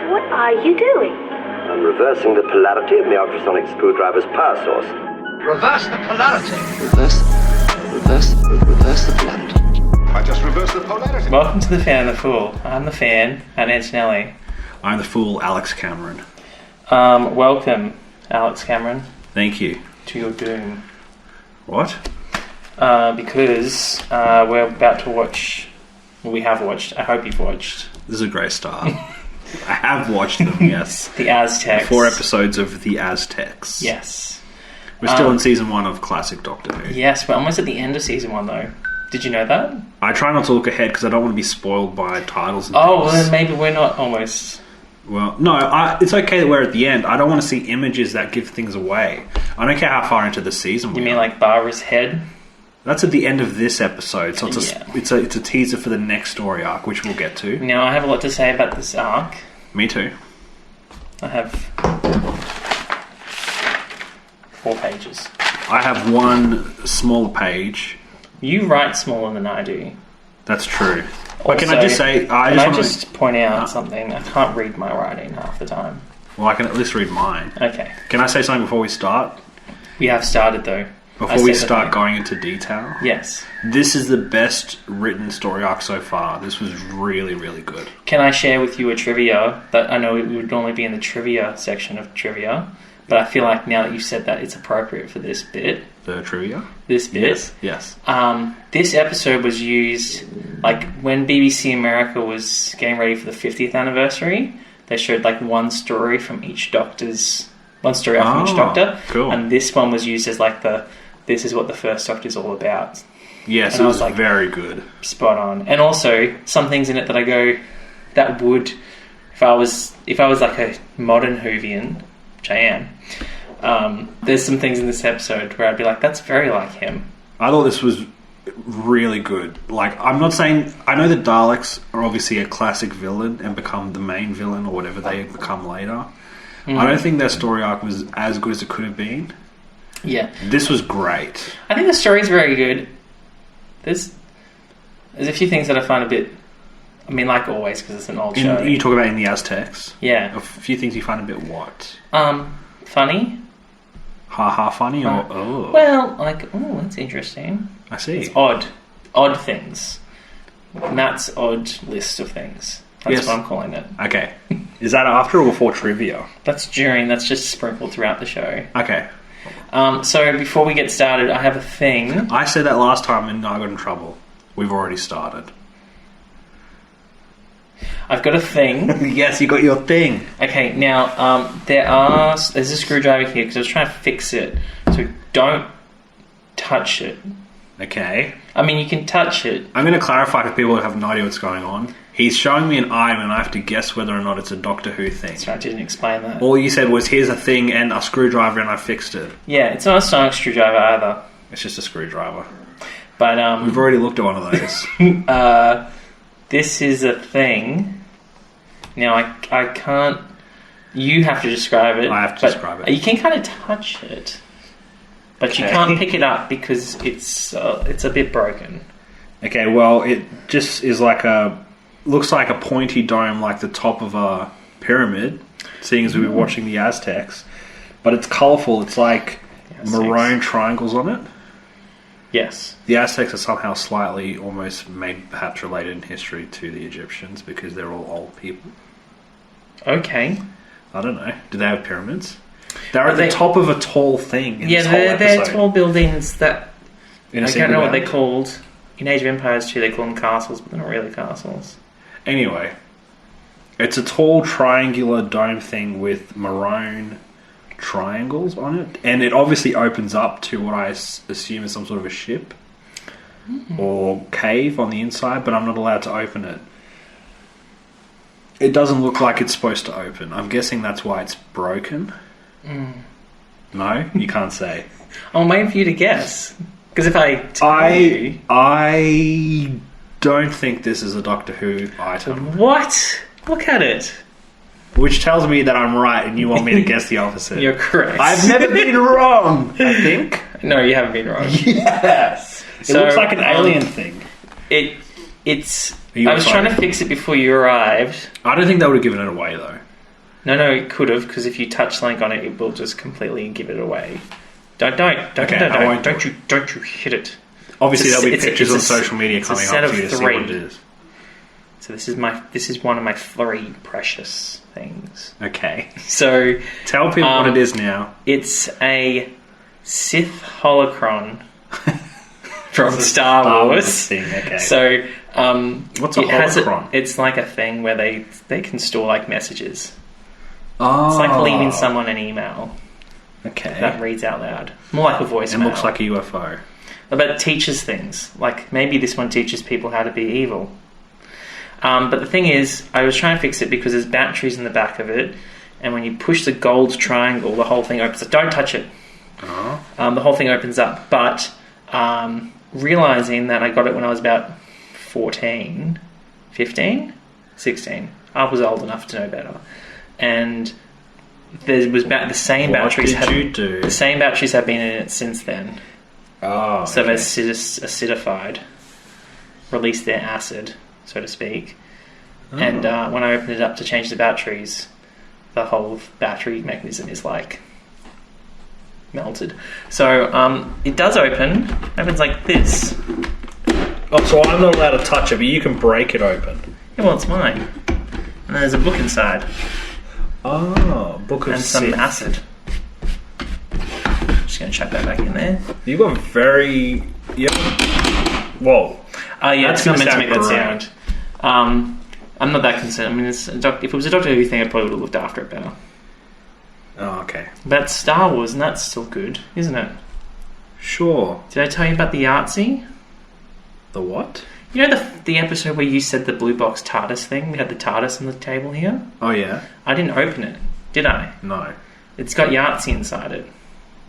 What are you doing? I'm reversing the polarity of the ultrasonic screwdriver's power source. Reverse the polarity. Reverse the polarity. I just reversed the polarity. Welcome to The Fan and the Fool. I'm the fan, and Antonelli. I'm the fool, Alex Cameron. Welcome, Alex Cameron, Thank you. to your doom. What? Because we're about to watch... Well, we have watched. I hope you've watched. This is a great start. I have watched them, yes. The Aztecs. 4 episodes of The Aztecs. Yes. We're still in season 1 of classic Doctor Who. Yes, we're almost at the end of season 1, though. Did you know that? I try not to look ahead because I don't want to be spoiled by titles and Oh, well, things. then maybe we're not almost... Well, no, it's okay that we're at the end. I don't want to see images that give things away. I don't care how far into the season we You mean are. like Barbara's head? That's at the end of this episode, so Yeah. it's a teaser for the next story arc, which we'll get to. Now, I have a lot to say about this arc. Me too. I have 4 pages. I have one smaller page. You write smaller than I do. That's true. But can I Also, just say... Can I wanna- just point out something? I can't read my writing half the time. Well, I can at least read mine. Okay. Can I say something before we start? We have started, though. Before we start going into detail? Yes. This is the best written story arc so far. This was really, really good. Can I share with you a trivia that I know it would normally be in the trivia section of trivia, but I feel like now that you've said that, it's appropriate for this bit. The trivia? This bit. Yes. This episode was used, like, when BBC America was getting ready for the 50th anniversary, they showed, like, one story from each Doctor's... One story out from each Doctor. Cool. And this one was used as, like, this is what the first Doctor's all about. Yes, And it I was was like- very good. Spot on. And also, some things in it that I go, that would... If I was like a modern Whovian, which I am, there's some things in this episode where I'd be like, that's very like him. I thought this was really good. Like, I'm not saying... I know the Daleks are obviously a classic villain and become the main villain or whatever they become later. I don't think their story arc was as good as it could have been. Yeah. This was great. I think the story's very good. There's a few things that I find a bit... I mean, like always, because it's an old show. You talk about in the Aztecs. Yeah. A few things you find a bit what? Funny. Ha funny or oh? Well, like, oh, that's interesting. I see. It's odd. Odd things. Matt's odd list of things. That's Yes. what I'm calling it. Okay. Is that after or before trivia? That's just sprinkled throughout the show. Okay. So before we get started, I have a thing. I said that last time and I got in trouble. We've already started. I've got a thing. Yes, you got your thing. Okay, now there's a screwdriver here because I was trying to fix it. So don't touch it. Okay. I mean, you can touch it. I'm going to clarify for people who have no idea what's going on. He's showing me an item and I have to guess whether or not it's a Doctor Who thing. Sorry, I didn't explain that. All you said was, here's a thing and a screwdriver and I fixed it. Yeah, it's not a sonic screwdriver either. It's just a screwdriver. But We've already looked at one of those. this is a thing. Now, I can't... You have to describe it. I have to but describe it. You can kind of touch it. But you can't pick it up because it's a bit broken. Okay, well, it just is like looks like a pointy dome like the top of a pyramid, seeing as we were watching the Aztecs. But it's colourful. It's like maroon triangles on it. Yes. The Aztecs are somehow slightly, almost maybe perhaps related in history to the Egyptians because they're all old people. Okay. I don't know. Do they have pyramids? They're at the top of a tall thing in this whole they're episode. tall buildings that... In a I single don't know what round. they're called. In Age of Empires too, they call them castles, but they're not really castles. Anyway, it's a tall triangular dome thing with maroon triangles on it, and it obviously opens up to what I assume is some sort of a ship or cave on the inside, but I'm not allowed to open it. It doesn't look like it's supposed to open. I'm guessing that's why it's broken. No? You can't say. I'm waiting for you to guess. Because if I tell you... I don't think this is a Doctor Who item. What? Look at it. Which tells me that I'm right and you want me to guess the opposite. You're correct. I've never been wrong, I think. No, you haven't been wrong. Yes. It looks like an alien thing. It's... Are you I was trying to excited? fix it before you arrived. I don't think they would have given it away, though. No, it could have, because if you touch something on it, it will just completely give it away. Don't you hit it. Obviously, there'll be It's a- pictures it's on a- social media it's a coming set up of for you to see what it 3. is. So this is one of my 3 precious things. Okay. So Tell people what it is now. it's a Sith holocron from Star Wars. Thing. Okay. So What's a holocron? It's like a thing where they can store like messages. Oh. It's like leaving someone an email Okay. that reads out loud. More like a voicemail. It looks like a UFO. But it teaches things. Like maybe this one teaches people how to be evil. But the thing is, I was trying to fix it because there's batteries in the back of it, and when you push the gold triangle, the whole thing opens up. Don't touch it. Uh-huh. The whole thing opens up. But realising that I got it when I was about 14, 15, 16. I was old enough to know better. And there was the same batteries. What did you do? The same batteries have been in it since then. Oh, So okay. they've acidified, released their acid, so to speak. Oh. And when I opened it up to change the batteries, the whole battery mechanism is like melted. So it does open. It opens like this. Oh, so I'm not allowed to touch it, but you can break it open. Yeah, well, it's mine. And there's a book inside Oh, Book of and some Sith. acid. Just going to chuck that back in there. You got very... Yep. Whoa. Oh yeah, That's it's not gonna meant to make that sound sound. I'm not that concerned. I mean, if it was a Doctor Who thing, I probably would have looked after it better. Oh, okay. But it's Star Wars, and that's still good, isn't it? Sure. Did I tell you about the Yahtzee? The what? You know the episode where you said the blue box TARDIS thing? We had the TARDIS on the table here. Oh, yeah? I didn't open it, did I? No. It's got Yahtzee inside it.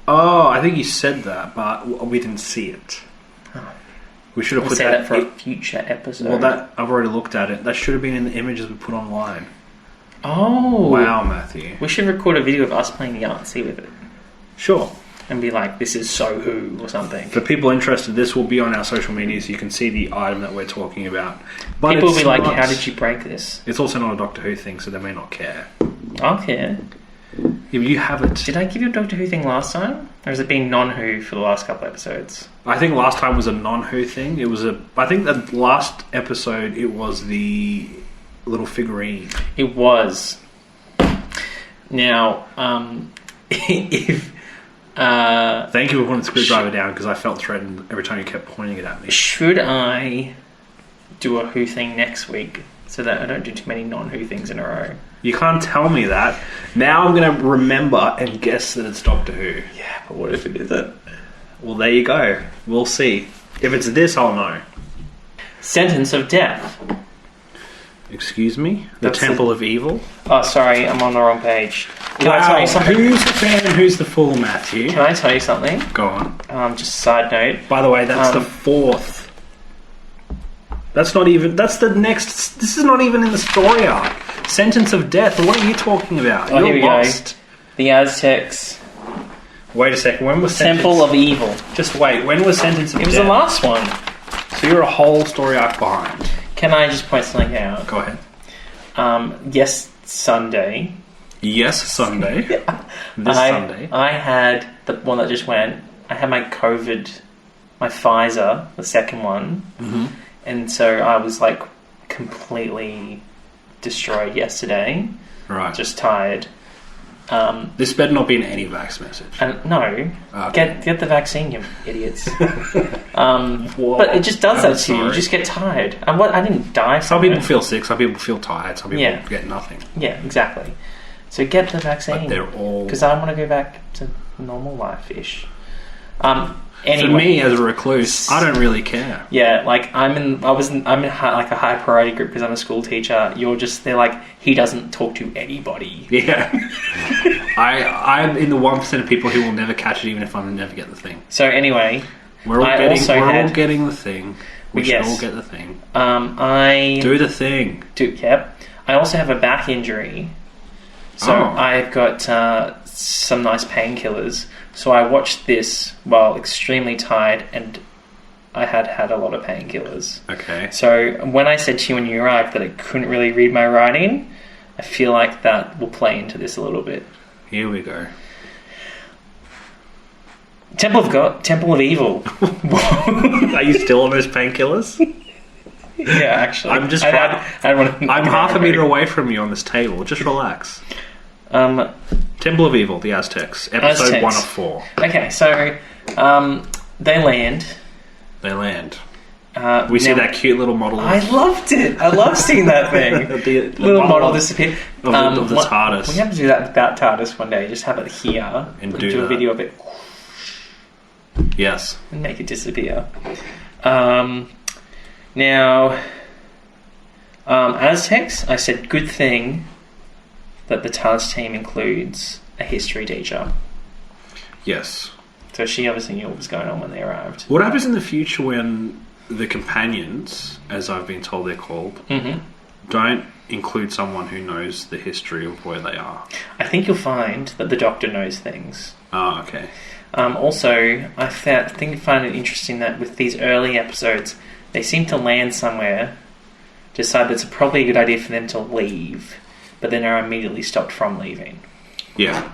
Oh, I think you said that, but we didn't see it. Oh. We should have We'll put say that... that for a future episode. Well, that I've already looked at it. That should have been in the images we put online. Oh. Wow, Matthew. We should record a video of us playing Yahtzee with it. Sure. And be like, this is So Who or something. For people interested, this will be on our social media so you can see the item that we're talking about. But People will it's be like, not- how did you break this? It's also not a Doctor Who thing, so they may not care. I'll care. If you have it... Did I give you a Doctor Who thing last time? Or has it been non-Who for the last couple episodes? I think last time was a non-Who thing. It was a... I think the last episode, it was the little figurine. It was. Now, if... Thank you for putting the screwdriver down, because I felt threatened every time you kept pointing it at me. should I do a Who thing next week so that I don't do too many non-Who things in a row? You can't tell me that. Now I'm going to remember and guess that it's Doctor Who. Yeah, but what if it isn't? Well, there you go. We'll see. If it's this, I'll know. Sentence of death. Excuse me? The That's Temple of Evil? Oh, sorry, I'm on the wrong page. Can I tell you something? Who's the fan and who's the fool, Matthew? Can I tell you something? Go on. Just a side note. By the way, that's the fourth. That's not even... That's the next... This is not even in the story arc. Sentence of death. What are you talking about? Oh, You're here we lost. go. The Aztecs. Wait a second. When was Temple of Evil. Just wait. When was Sentence of It was death? the last one. So you're a whole story arc behind. Can I just point something out? Go ahead. Yes, Sunday. Yes, Sunday. This Sunday. I had the one that just went. I had my COVID, my Pfizer, the second one. Mm-hmm. And so I was like completely destroyed yesterday. Right. Just tired. This better not be an anti-vax message. And no, Okay. get the vaccine, you idiots. Whoa. But it just does I'm that to you. You sorry. just get tired. And I didn't die. Some from it. people feel sick, some people feel tired, some people Yeah. get nothing. Yeah, exactly. So get the vaccine. But they're all... Because I want to go back to normal life-ish. Anyway, For me, as a recluse, I don't really care. yeah, like I'm in like a high priority group because I'm a school teacher. They're like, he doesn't talk to anybody. Yeah. I'm in the 1% of people who will never catch it even if I never get the thing. So anyway, We're all I getting also all had- getting the thing. We should Yes. all get the thing. I Do the thing. Yep. I also have a back injury. So Oh. I've got some nice painkillers. So I watched this while extremely tired and I had a lot of painkillers. Okay. So when I said to you when you arrived that I couldn't really read my writing, I feel like that will play into this a little bit. Here we go. Temple of God, Temple of Evil. Are you still on those painkillers? Yeah, actually. I'm just. I'm half a meter away from you on this table. Just relax. Temple of Evil, the Aztecs, episode 1 of 4. Okay, so they land. We see that cute little model. I loved it. I love seeing that thing. the little model disappear. Of the TARDIS. We have to do that about TARDIS one day. Just have it here and do a video of it. Yes. And make it disappear. Now, Aztecs, I said good thing that the TARDIS team includes a history teacher. Yes. So she obviously knew what was going on when they arrived. What happens in the future when the companions, as I've been told they're called, don't include someone who knows the history of where they are? I think you'll find that the Doctor knows things. Oh, okay. Also, I find it interesting that with these early episodes, they seem to land somewhere, decide that's probably a good idea for them to leave, but then are immediately stopped from leaving. Yeah.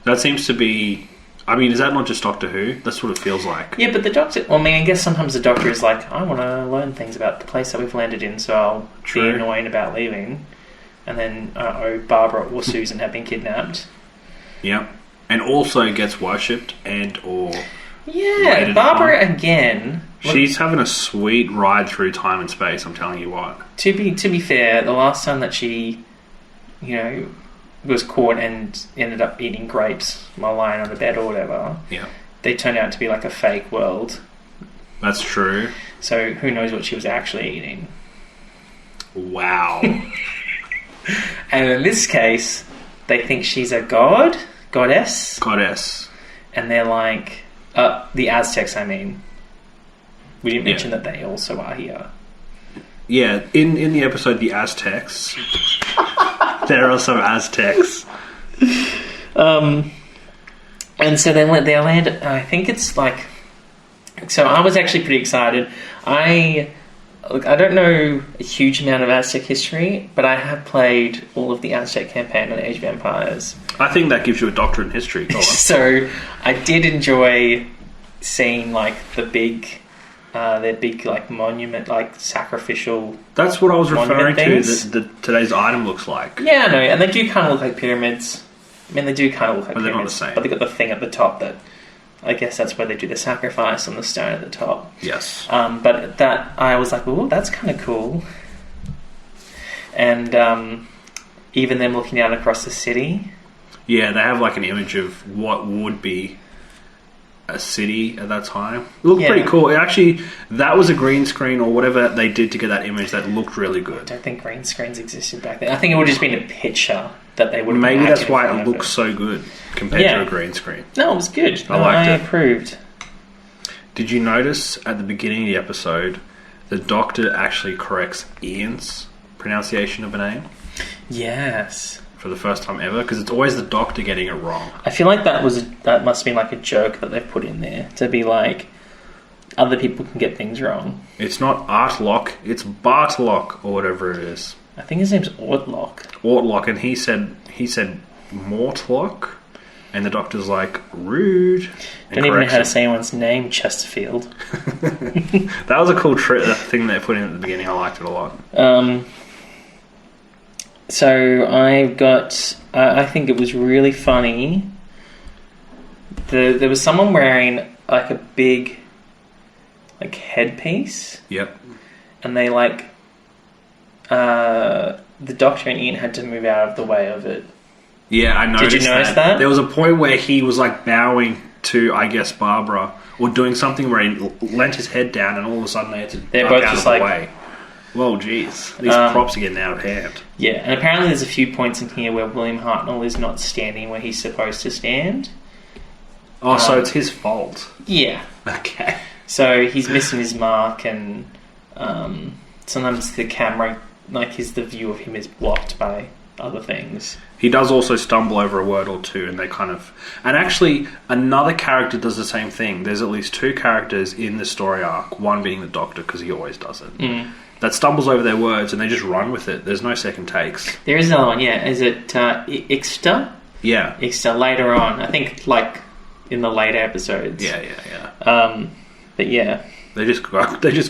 That seems to be... I mean, is that not just Doctor Who? That's what it feels like. Yeah, but the Doctor... Well, I mean, I guess sometimes the Doctor is like, I want to learn things about the place that we've landed in, so I'll be annoying about leaving. And then, Barbara or Susan have been kidnapped. Yep. And also gets worshipped and or... Yeah, Barbara again... She's having a sweet ride through time and space, I'm telling you what. To be fair, the last time that she, was caught and ended up eating grapes while lying on the bed or whatever, they turned out to be like a fake world. That's true. So who knows what she was actually eating. Wow. And in this case, they think she's a goddess. And they're like, the Aztecs, I mean. We didn't mention that they also are here. Yeah, in the episode The Aztecs, there are also Aztecs. And so they land. I think it's like. So I was actually pretty excited. I don't know a huge amount of Aztec history, but I have played all of the Aztec campaign on Age of Empires. I think that gives you a doctorate in history. So I did enjoy seeing like their big like monument, like sacrificial. That's what I was referring to. That today's item looks like. Yeah, I know, and they do kind of look like pyramids. I mean, they do kind of look like pyramids, they're not the same. But they got the thing at the top that I guess that's where they do the sacrifice on the stone at the top. Yes. But that I was like, oh, that's kind of cool. And even them looking out across the city. Yeah, they have like an image of what would be a city at that time. It looked pretty cool. Actually, that was a green screen or whatever they did to get that image that looked really good. I don't think green screens existed back then. I think it would have just been a picture that they would have. Maybe that's why it looks so good compared to a green screen. No, it was good. I approved. Did you notice at the beginning of the episode, the Doctor actually corrects Ian's pronunciation of a name? Yes. For the first time ever, because it's always the Doctor getting it wrong. I feel like that must have been like a joke that they've put in there to be like, other people can get things wrong. It's not Artlock, it's Bartlock or whatever it is. I think his name's Ortlock. Ortlock, and he said Mortlock, and the Doctor's like, rude. Don't even know how to say anyone's name, Chesterfield. That was a cool thing they put in at the beginning. I liked it a lot. So I think it was really funny. There was someone wearing like a big like headpiece. Yep. And they the Doctor and Ian had to move out of the way of it. Yeah, I noticed. Did you notice that? There was a point where he was like bowing to, I guess, Barbara, or doing something where he leant his head down, and all of a sudden they had to duck both out just of the way. Well, geez, these props are getting out of hand. Yeah, and apparently there's a few points in here where William Hartnell is not standing where he's supposed to stand. Oh, so it's his fault. Yeah. Okay. So he's missing his mark, and sometimes the camera, the view of him is blocked by other things. He does also stumble over a word or two, and they kind of... And actually, another character does the same thing. There's at least two characters in the story arc, one being the Doctor, because he always does it. that stumbles over their words and they just run with it. There's no second takes. There is another one, yeah. Is it Ixta? Yeah. Ixta later on. I think, like, in the later episodes. Yeah. But yeah. They just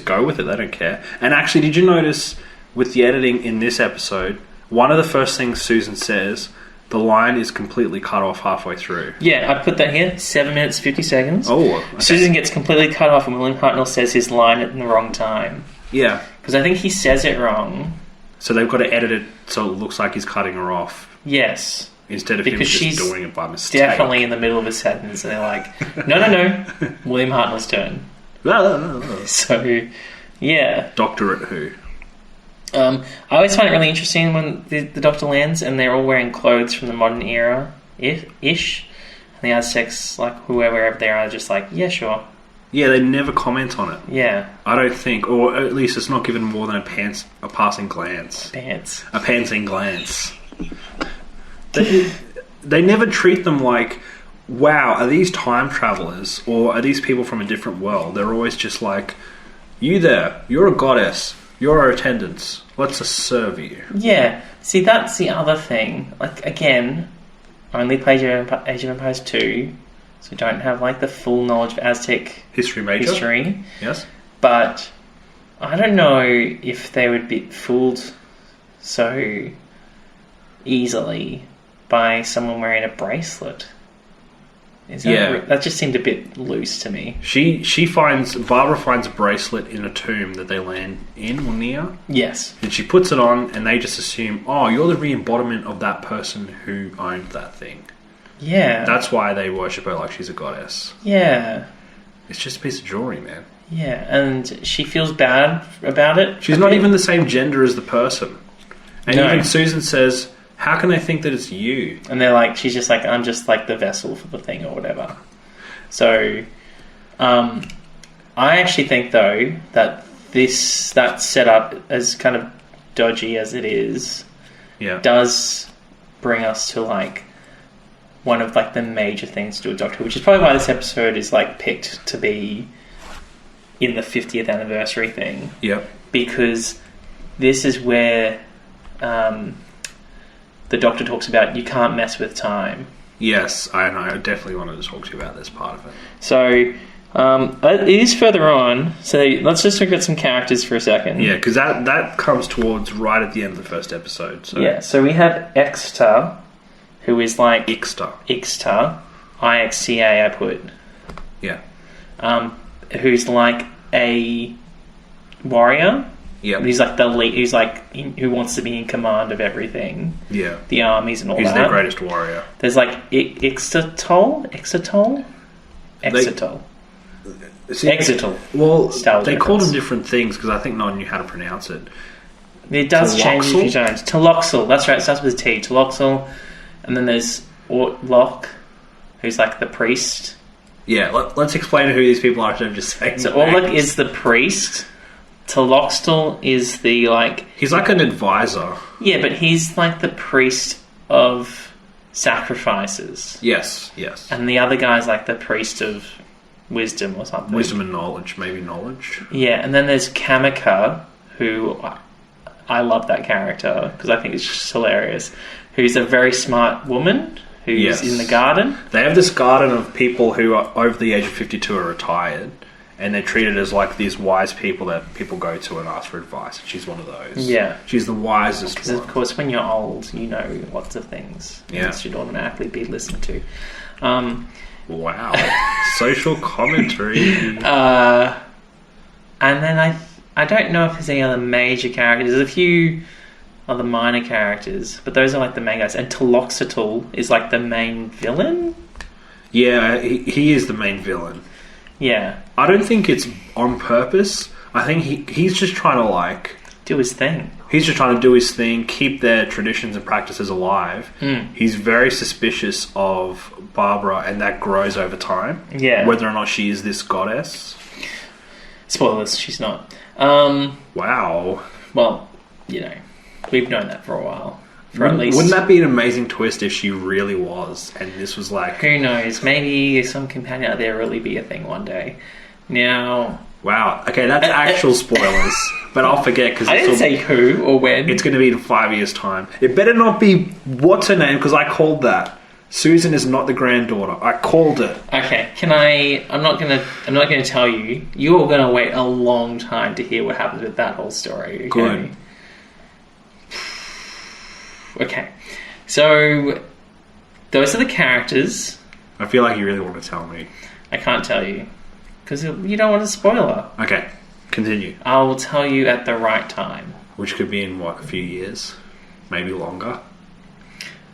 go with it. They don't care. And actually, did you notice with the editing in this episode, one of the first things Susan says, the line is completely cut off halfway through. Yeah, I put that here. 7 minutes, 50 seconds. Oh, okay. Susan gets completely cut off and William Hartnell says his line at the wrong time. Yeah. Because I think he says it wrong. So they've got to edit it so it looks like he's cutting her off. Yes. Instead of because him just she's doing it by mistake. definitely in the middle of a sentence and they're like, no. William Hartnell's turn. So, yeah. Doctor at who? I always find it really interesting when the Doctor lands and they're all wearing clothes from the modern era ish. And the Aztecs, like whoever they are just like, yeah, sure. Yeah, they never comment on it. Yeah. I don't think, or at least it's not given more than a passing glance. A pantsing glance. They never treat them like, wow, are these time travelers or are these people from a different world? They're always just like, you there, you're a goddess, you're our attendants, let's serve you. Yeah, see, that's the other thing. Like, again, I only played Age of Empires 2, so don't have like the full knowledge of Aztec history. Yes. But I don't know if they would be fooled so easily by someone wearing a bracelet. That just seemed a bit loose to me. Barbara finds a bracelet in a tomb that they land in or near. Yes. And she puts it on and they just assume, oh, you're the re-embodiment of that person who owned that thing. Yeah. That's why they worship her like she's a goddess. Yeah. It's just a piece of jewelry, man. Yeah, and she feels bad about it. She's not even the same gender as the person. And No. even Susan says, how can they think that it's you? And they're like, she's just like, I'm just like the vessel for the thing or whatever. So, I actually think though that that setup, as kind of dodgy as it is, does bring us to like one of like the major things to do with Doctor Who, which is probably why this episode is like picked to be in the 50th anniversary thing. Yep. Because this is where the Doctor talks about you can't mess with time. Yes, I know. I definitely wanted to talk to you about this part of it. So, it is further on. So let's just talk about some characters for a second. Yeah, because that comes towards right at the end of the first episode. So. Yeah, so we have Ixta, who is like... Ixta. I-X-T-A I put. Yeah. Who's like a warrior. Yeah. He's like the lead, who's like who wants to be in command of everything. Yeah. The armies and all He's that. their greatest warrior. There's like Exitol. Well, they called him different things because I think no one knew how to pronounce it. It does change a few times. Taloxel, that's right, it starts with a T. Taloxel. And then there's Ortlok, who's like the priest. Yeah, let's explain who these people are instead of just saying. So Ortlok is the priest. Taloxel is the like... He's like an advisor. Yeah, but he's like the priest of sacrifices. Yes. And the other guy's like the priest of wisdom or something. Wisdom and knowledge, maybe knowledge. Yeah, and then there's Kamika, who I love that character because I think it's just hilarious. Who's a very smart woman who's in the garden. They have this garden of people who are over the age of 52 are retired. And they're treated as like these wise people that people go to and ask for advice. She's one of those. Yeah. She's the wisest Because, of course, when you're old, you know lots of things. Yeah. It should automatically be listened to. Wow. Social commentary. And then I don't know if there's any other major characters. There's a few other minor characters, but those are like the main guys. And Taloxetl is like the main villain? Yeah, he is the main villain. Yeah. I don't think it's on purpose. I think he's just trying to like... do his thing. He's just trying to do his thing, keep their traditions and practices alive. He's very suspicious of Barbara, and that grows over time. Yeah. Whether or not she is this goddess. Spoilers, she's not. Wow. Well, you know, we've known that for a while. Wouldn't that be an amazing twist if she really was, and this was like... Who knows? Maybe some companion out there really be a thing one day. Now... Wow. Okay, that's actual spoilers. But I'll forget because I didn't say who or when. it's going to be in 5 years' time. It better not be what's her name because I called that. Susan is not the granddaughter. I called it. Okay, can I? I'm not gonna tell you. You're gonna wait a long time to hear what happens with that whole story. Okay? Good. Okay, so those are the characters. I feel like you really want to tell me. I can't tell you because you don't want a spoiler. Okay, continue. I will tell you at the right time. Which could be in, what, a few years? Maybe longer?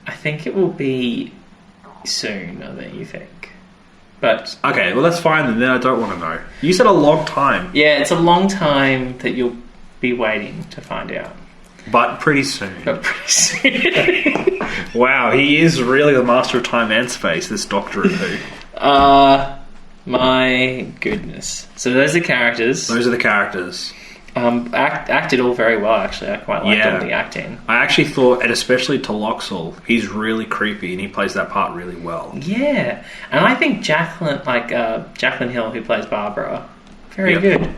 I think it will be sooner than you think. But Okay, well that's fine then I don't want to know. You said a long time. yeah, it's a long time that you'll be waiting to find out. But pretty soon. But pretty soon. Wow, he is really the master of time and space, this Doctor Who. My goodness. So those are the characters. Those are the characters. Acted all very well, actually. I quite liked all the acting. I actually thought, and especially to Loxall, he's really creepy and he plays that part really well. Yeah. And I think Jacqueline Hill, who plays Barbara, very good.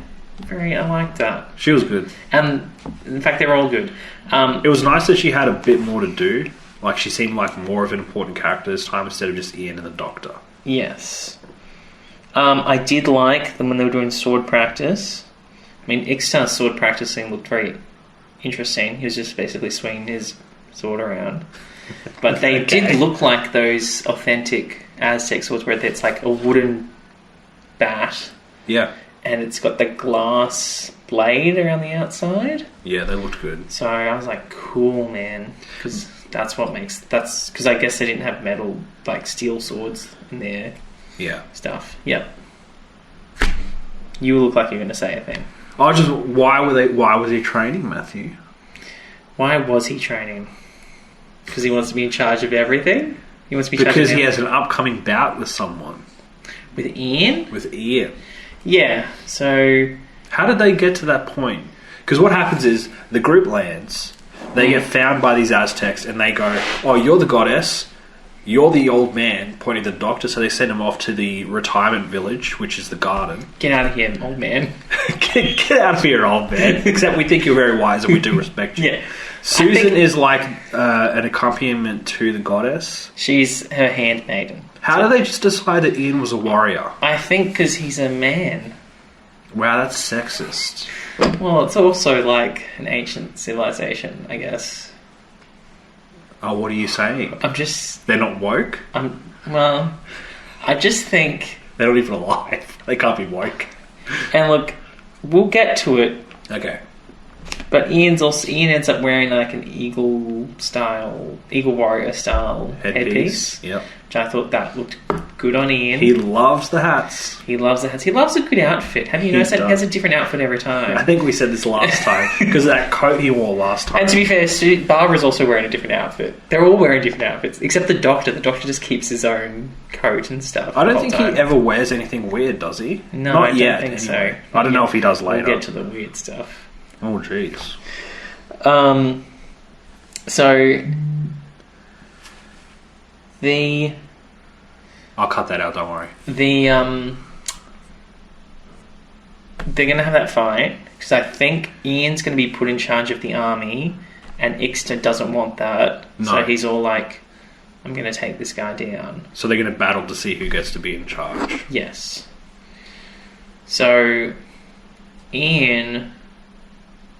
I liked that. She was good. And in fact, they're all good. It was nice that she had a bit more to do. Like, she seemed like more of an important character this time instead of just Ian and the Doctor. Yes. I did like them when they were doing sword practice. I mean, Ixtan's sword practicing looked very interesting. He was just basically swinging his sword around. But they did look like those authentic Aztec swords where it's like a wooden bat. Yeah. And it's got the glass blade around the outside. Yeah, they looked good. So I was like, cool, man. Because because I guess they didn't have metal, like steel swords in their stuff. Yep. You look like you're going to say a thing. Why was he training Matthew? Why was he training? Because he wants to be in charge of everything? He wants to be in charge Because of he has an upcoming bout with someone. With Ian? With Ian. Yeah, so... How did they get to that point? Because what happens is, the group lands, they get found by these Aztecs, and they go, oh, you're the goddess, you're the old man, pointing to the Doctor, so they send him off to the retirement village, which is the garden. Get out of here, old man. Get out of here, old man. Except we think you're very wise and we do respect you. Yeah. Susan is like an accompaniment to the goddess. She's her handmaiden. How do they just decide that Ian was a warrior? I think because he's a man. Wow, that's sexist. Well, it's also like an ancient civilization, I guess. Oh, what are you saying? They're not woke? I just think... They're not even alive. They can't be woke. And look, we'll get to it. Okay. But Ian ends up wearing like an eagle warrior style headpiece. Yep. Which I thought that looked good on Ian. He loves the hats. He loves the hats. He loves a good outfit. Have you noticed that he has a different outfit every time? I think we said this last time because of that coat he wore last time. And to be fair, Barbara's also wearing a different outfit. They're all wearing different outfits except the Doctor. The Doctor just keeps his own coat and stuff. I don't think he ever wears anything weird, does he? No, Not I don't yet, think anyway. so. I don't know if he does later. We'll get to the weird stuff. Oh, jeez. So I'll cut that out, don't worry. They're going to have that fight because I think Ian's going to be put in charge of the army and Ixta doesn't want that. No. So he's all like, I'm going to take this guy down. So they're going to battle to see who gets to be in charge. Yes. So Ian,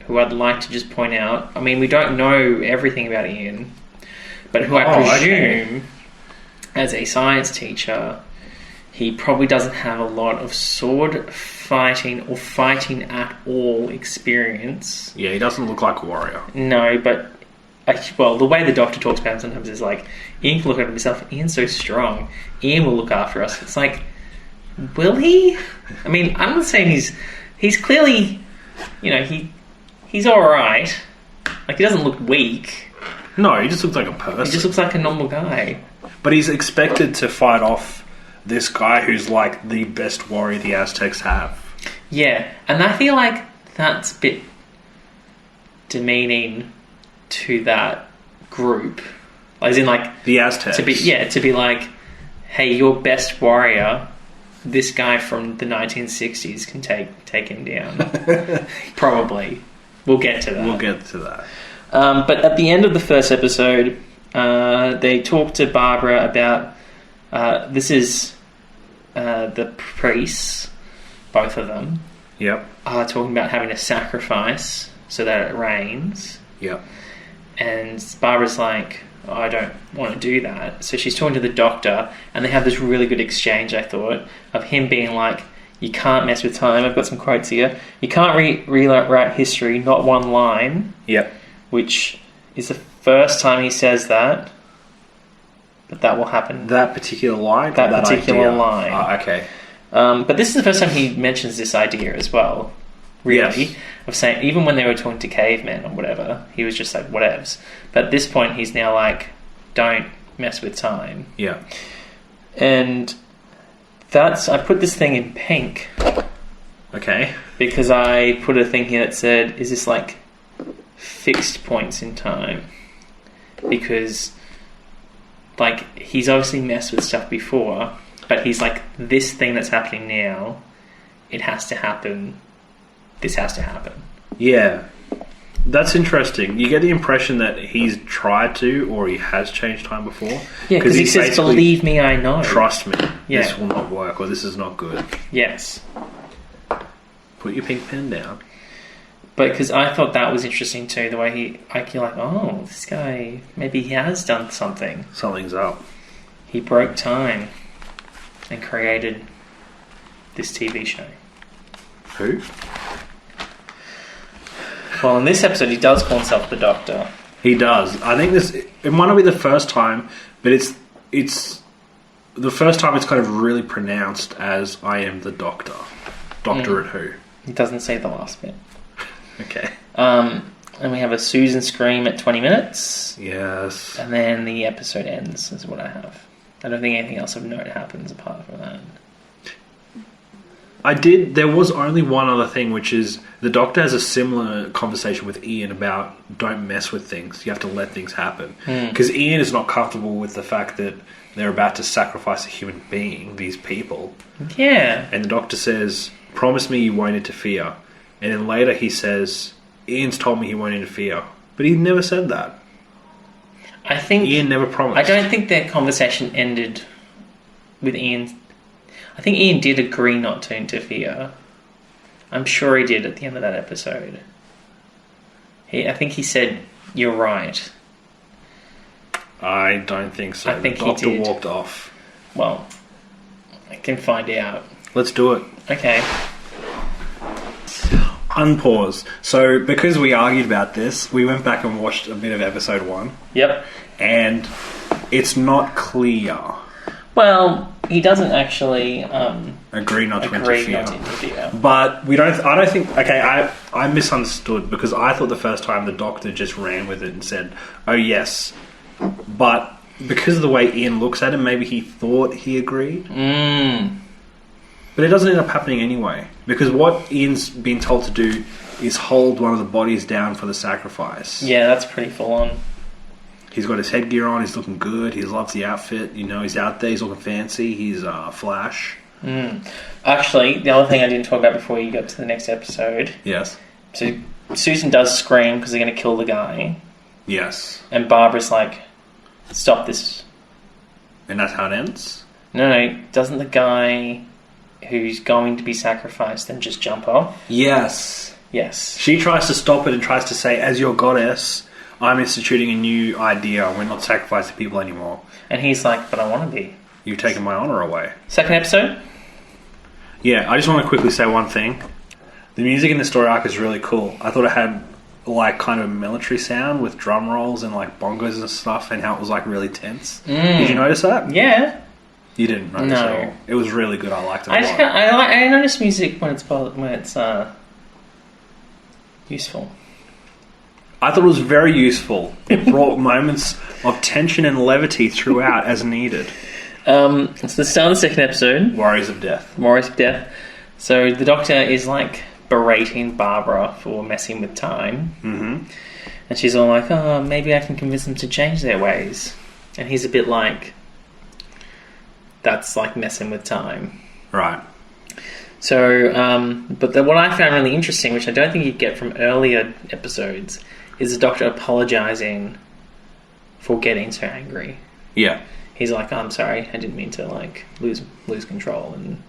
who I'd like to just point out, I mean, we don't know everything about Ian, but who I presume, as a science teacher, he probably doesn't have a lot of sword fighting or fighting at all experience. Yeah, he doesn't look like a warrior. No, but the way the Doctor talks about him sometimes is like, Ian can look at himself, Ian's so strong, Ian will look after us. It's like, will he? I mean, I'm not saying he's clearly, he's alright. Like, he doesn't look weak. No, he just looks like a person. He just looks like a normal guy. But he's expected to fight off this guy who's like the best warrior the Aztecs have. Yeah, and I feel like that's a bit demeaning to that group. As in, like, the Aztecs. To be like, hey, your best warrior this guy from the 1960s can take him down. Probably. We'll get to that. But at the end of the first episode, they talk to Barbara about this is the priests, both of them. Yep. Are talking about having a sacrifice so that it rains. Yep. And Barbara's like, oh, I don't want to do that. So she's talking to the doctor, and they have this really good exchange, I thought, of him being like, you can't mess with time. I've got some quotes here. You can't rewrite history, not one line. Yep. Which is the first time he says that. But that will happen. That particular line? That particular idea. line. Okay. But this is the first time he mentions this idea as well. Really. Yes. Of saying, even when they were talking to cavemen or whatever, he was just like, whatevs. But at this point, he's now like, don't mess with time. Yeah. And I put this thing in pink. Okay. Because I put a thing here that said, is this like fixed points in time? Because, like, he's obviously messed with stuff before, but he's like, this thing that's happening now, it has to happen. This has to happen. Yeah. That's interesting. You get the impression that he's tried to, or he has changed time before. Yeah, because he says, believe me, I know. Trust me. Yeah. This will not work, or this is not good. Yes. Put your pink pen down. But because I thought that was interesting too, the way you're like, oh, this guy, maybe he has done something. Something's up. He broke time and created this TV show. Who? Well, in this episode, he does call himself the Doctor. He does. I think it might not be the first time, but it's the first time it's kind of really pronounced as I am the Doctor. Doctorate who? He doesn't say the last bit. Okay. And we have a Susan scream at 20 minutes. Yes. And then the episode ends, is what I have. I don't think anything else of note happens apart from that. There was only one other thing, which is the Doctor has a similar conversation with Ian about don't mess with things. You have to let things happen. Because Ian is not comfortable with the fact that they're about to sacrifice a human being, these people. Yeah. And the Doctor says, promise me you won't interfere. And then later he says, Ian's told me he won't interfere. But he never said that. I think Ian never promised. I don't think their conversation ended with Ian. I think Ian did agree not to interfere. I'm sure he did at the end of that episode. I think he said, you're right. I don't think so. I think the Doctor he did. walked off. Well, I can find out. Let's do it. Okay. Unpause. So, because we argued about this, we went back and watched a bit of episode 1. Yep. And it's not clear. Well, he doesn't actually agree not to interfere. But I don't think... Okay, I misunderstood because I thought the first time the Doctor just ran with it and said, oh, yes. But because of the way Ian looks at him, maybe he thought he agreed. But it doesn't end up happening anyway. Because what Ian's been told to do is hold one of the bodies down for the sacrifice. Yeah, that's pretty full on. He's got his headgear on, he's looking good, he loves the outfit, he's out there, he's looking fancy, he's Flash. Actually, the other thing I didn't talk about before you got to the next episode. Yes. So Susan does scream because they're going to kill the guy. Yes. And Barbara's like, stop this. And that's how it ends? No, doesn't the guy who's going to be sacrificed then just jump off? Yes. Yes. She tries to stop it and tries to say, as your goddess, I'm instituting a new idea. We're not sacrificing people anymore. And he's like, but I want to be. You've taken my honour away. Second episode? Yeah, I just want to quickly say one thing. The music in the story arc is really cool. I thought it had like kind of a military sound with drum rolls and like bongos and stuff, and how it was like really tense. Did you notice that? Yeah. You didn't notice No. it all. It was really good. I liked it a lot. I notice music when it's useful. I thought it was very useful. It brought moments of tension and levity throughout as needed. It's the start of the second episode. Warriors of Death. Warriors of Death. So the Doctor is like berating Barbara for messing with time. Mm-hmm. And she's all like, oh, maybe I can convince them to change their ways. And he's a bit like, that's like messing with time. Right. So, what I found really interesting, which I don't think you get from earlier episodes, is the Doctor apologising for getting so angry. Yeah. He's like, "I'm sorry, I didn't mean to like lose control and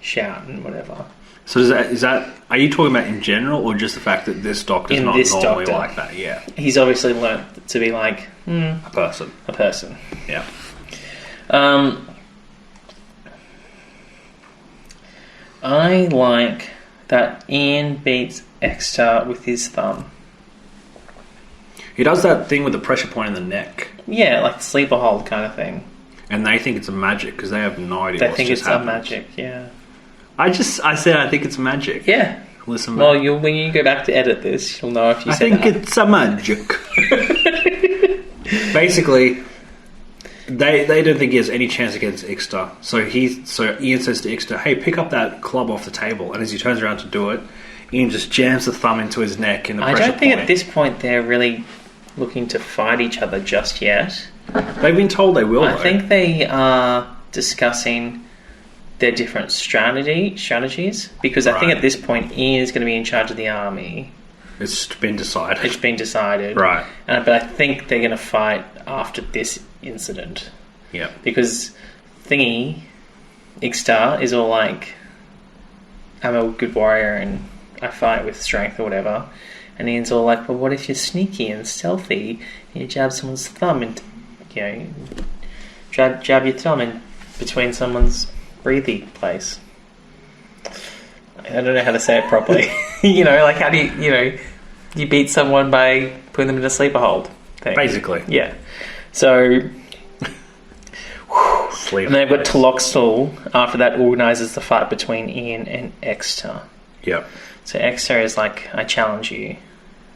shout and whatever." So is that? Are you talking about in general, or just the fact that this Doctor's not normally like that? Yeah. He's obviously learnt to be like a person. A person. Yeah. I like that Ian beats Exeter with his thumb. He does that thing with the pressure point in the neck. Yeah, like the sleeper hold kind of thing. And they think it's a magic because they have no idea They what's think just it's happened. a magic, yeah. I said I think it's magic. Yeah. Listen, well, when you go back to edit this, you'll know if you said that. it's a magic. Basically, they don't think he has any chance against Ixter. So Ian says to Ixter, "Hey, pick up that club off the table." And as he turns around to do it, Ian just jams the thumb into his neck in the pressure point. I don't think at this point they're really looking to fight each other just yet. They've been told they will, I think they are discussing their different strategies, because I think at this point Ian is going to be in charge of the army. It's been decided. It's been decided. Right. But I think they're going to fight after this incident. Yeah. Because Ixtar is all like, "I'm a good warrior and I fight with strength," or whatever. And Ian's all like, "Well, what if you're sneaky and stealthy and you jab someone's thumb and, jab your thumb in between someone's breathy place?" I don't know how to say it properly. Like how do you beat someone by putting them in a sleeper hold thing. Basically. Yeah. So... Sleep. And then they've got Taloxtal, after that, organises the fight between Ian and Exeter. Yep. So Exeter is like, "I challenge you."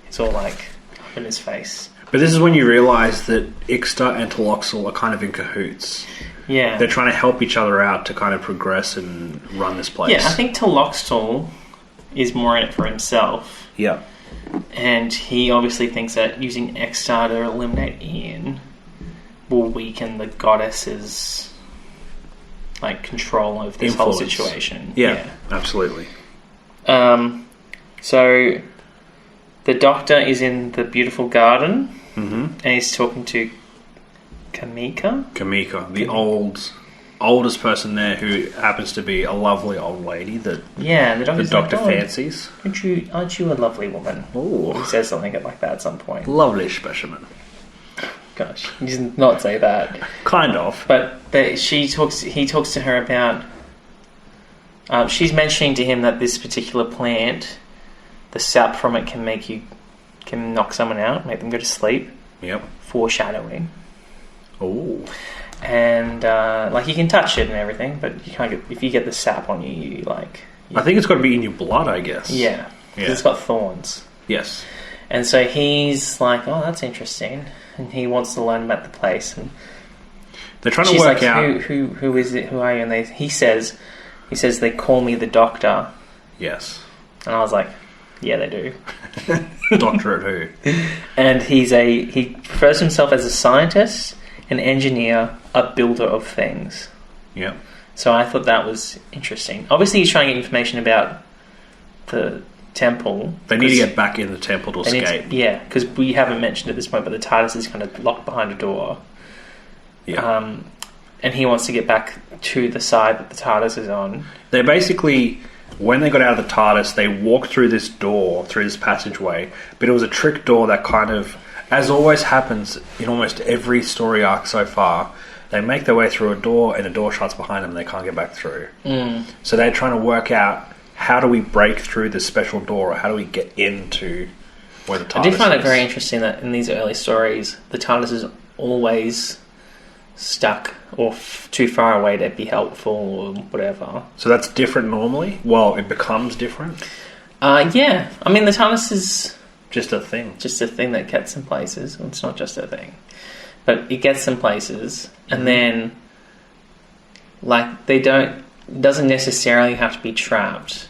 It's all like up in his face. But this is when you realise that Ixter and Taloxal are kind of in cahoots. Yeah. They're trying to help each other out to kind of progress and run this place. Yeah, I think Taloxtal is more in it for himself. Yeah. And he obviously thinks that using Exeter to eliminate Ian will weaken the goddess's control of this whole situation. Yeah, absolutely. So the Doctor is in the beautiful garden, and he's talking to Kamika, the oldest person there, who happens to be a lovely old lady that the Doctor fancies. Aren't you a lovely woman? Ooh. He says something like that at some point. Lovely specimen. Gosh, he does not say that. Kind of. But he talks to her about... she's mentioning to him that this particular plant, the sap from it can knock someone out, make them go to sleep. Yep. Foreshadowing. Oh. And you can touch it and everything, but you can't get, if you get the sap on you, I think it's got to be in your blood, I guess. Yeah. Because it's got thorns. Yes. And so he's like, "Oh, that's interesting," and he wants to learn about the place. And they're trying to work out who is it? Who are you? And he says they call me the Doctor. Yes. And I was like, yeah, they do. Doctor at who? And he refers to himself as a scientist, an engineer, a builder of things. Yeah. So I thought that was interesting. Obviously, he's trying to get information about the temple. They need to get back in the temple to escape. Because we haven't mentioned at this point, but the TARDIS is kind of locked behind a door. Yeah. And he wants to get back to the side that the TARDIS is on. They basically, when they got out of the TARDIS, they walked through this door, through this passageway, but it was a trick door that kind of, as always happens in almost every story arc so far, they make their way through a door and the door shuts behind them and they can't get back through. So they're trying to work out, how do we break through this special door, or how do we get into where the TARDIS is? I did find it very interesting that in these early stories, the TARDIS is always stuck or too far away to be helpful or whatever. So that's different normally? Well, it becomes different? Yeah. I mean, the TARDIS is... just a thing. Just a thing that gets in places. Well, it's not just a thing. But it gets in places, and then, it doesn't necessarily have to be trapped.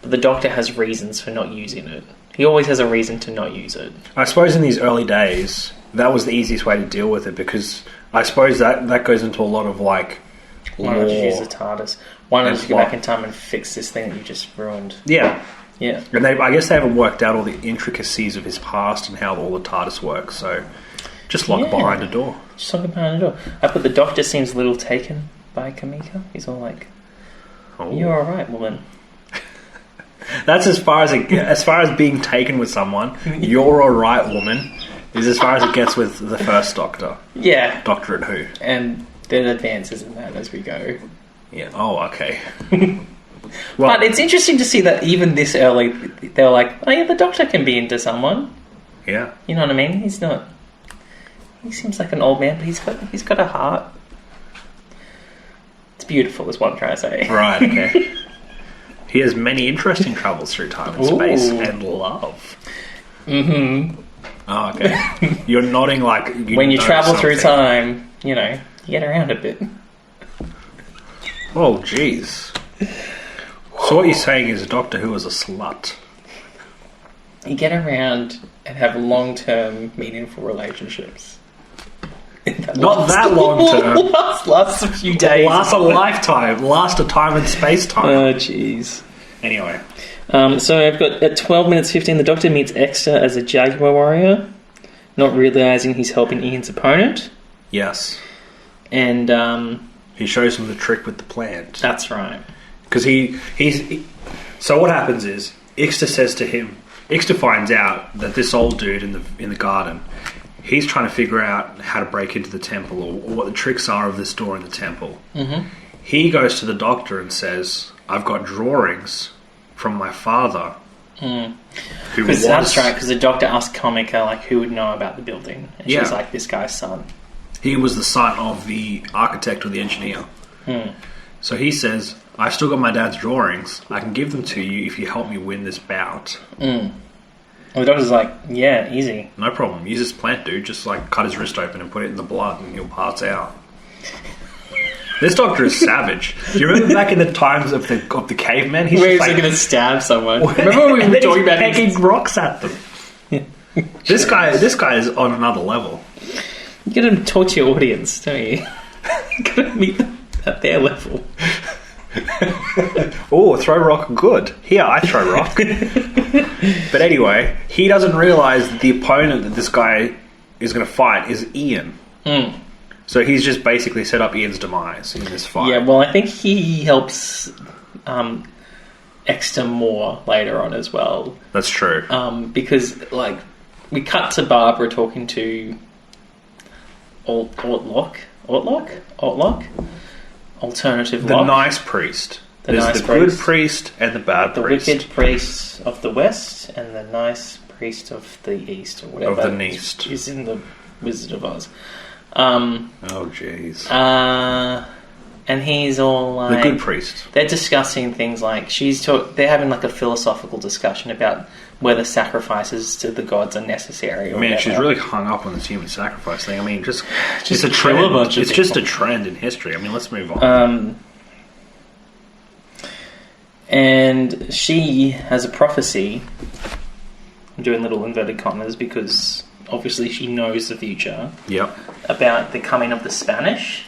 But the Doctor has reasons for not using it. He always has a reason to not use it. I suppose in these early days, that was the easiest way to deal with it, because I suppose that goes into a lot of, Why not just use the TARDIS? Why not And just go plot. back in time and fix this thing that you just ruined? Yeah. Yeah. And I guess they haven't worked out all the intricacies of his past and how all the TARDIS works, so just lock it Yeah. behind a door. Just looking behind the door. But the Doctor seems a little taken by Kamika. He's all like, Oh. "You're all right, woman." That's as far as being taken with someone. You're all right, woman. Is as far as it gets with the first Doctor, Yeah. Doctorate Who. And there are advances in that as we go. Yeah. Oh, okay. But it's interesting to see that even this early, they were like, "Oh yeah, the Doctor can be into someone." Yeah. You know what I mean? He's not. He seems like an old man, but he's got a heart. It's beautiful, is what I'm trying to say. Right. Okay. He has many interesting travels through time and space Ooh. and love. Mm-hmm. Oh, okay. You're nodding like When you know travel through something. time, you get around a bit. Oh, jeez. So what you're saying is Doctor Who is a slut. You get around and have long-term, meaningful relationships. Not that long term. Lasts a few days. Last a lifetime. Last a time and space time. Oh, jeez. Anyway. So I've got at 12 minutes 15, the Doctor meets Exeter as a Jaguar warrior, not realising he's helping Ian's opponent. Yes. And He shows him the trick with the plant. that's right. Because so what happens is Ixta says to him. Ixta finds out that this old dude in the garden, he's trying to figure out how to break into the temple or what the tricks are of this door in the temple. Mm-hmm. He goes to the Doctor and says, "I've got drawings from my father." Who was That's right, because the Doctor asked Comica like who would know about the building, and Yeah. she's like, "This guy's son." He was the son of the architect or the engineer. So he says, "I've still got my dad's drawings. I can give them to you if you help me win this bout." And the Doctor's like, "Yeah, easy." No problem. Use this plant, dude. Just like cut his wrist open and put it in the blood and he'll pass out. This Doctor is savage. Do you remember back in the times of the caveman? He's Where just is he like, going to stab someone? Remember when we and were then talking he's about pegging rocks at them. This guy is on another level. You got to talk to your audience, don't you? You got to meet them at their level. Oh, throw rock good. Here, I throw rock. But anyway, he doesn't realise that the opponent that this guy is going to fight is Ian. So he's just basically set up Ian's demise in this fight. Yeah, well, I think he helps Exeter more later on as well. That's true. Because, like, we cut to Barbara talking to Altlock? Alternative The Lock? nice priest. The There's nice the good priest. priest and the bad The priest. wicked priest of the west and the nice priest of the east, or whatever. Of the Neast. Is in the Wizard of Oz. Oh, jeez. And he's all like... The good priest. They're discussing things like... They're having like a philosophical discussion about whether sacrifices to the gods are necessary or Man, whatever. she's really hung up on this human sacrifice thing. I mean, it's a kill trend. a bunch of It's just a people. trend in history. I mean, let's move on. And she has a prophecy. I'm doing little inverted commas because obviously she knows the future Yep. about the coming of the Spanish.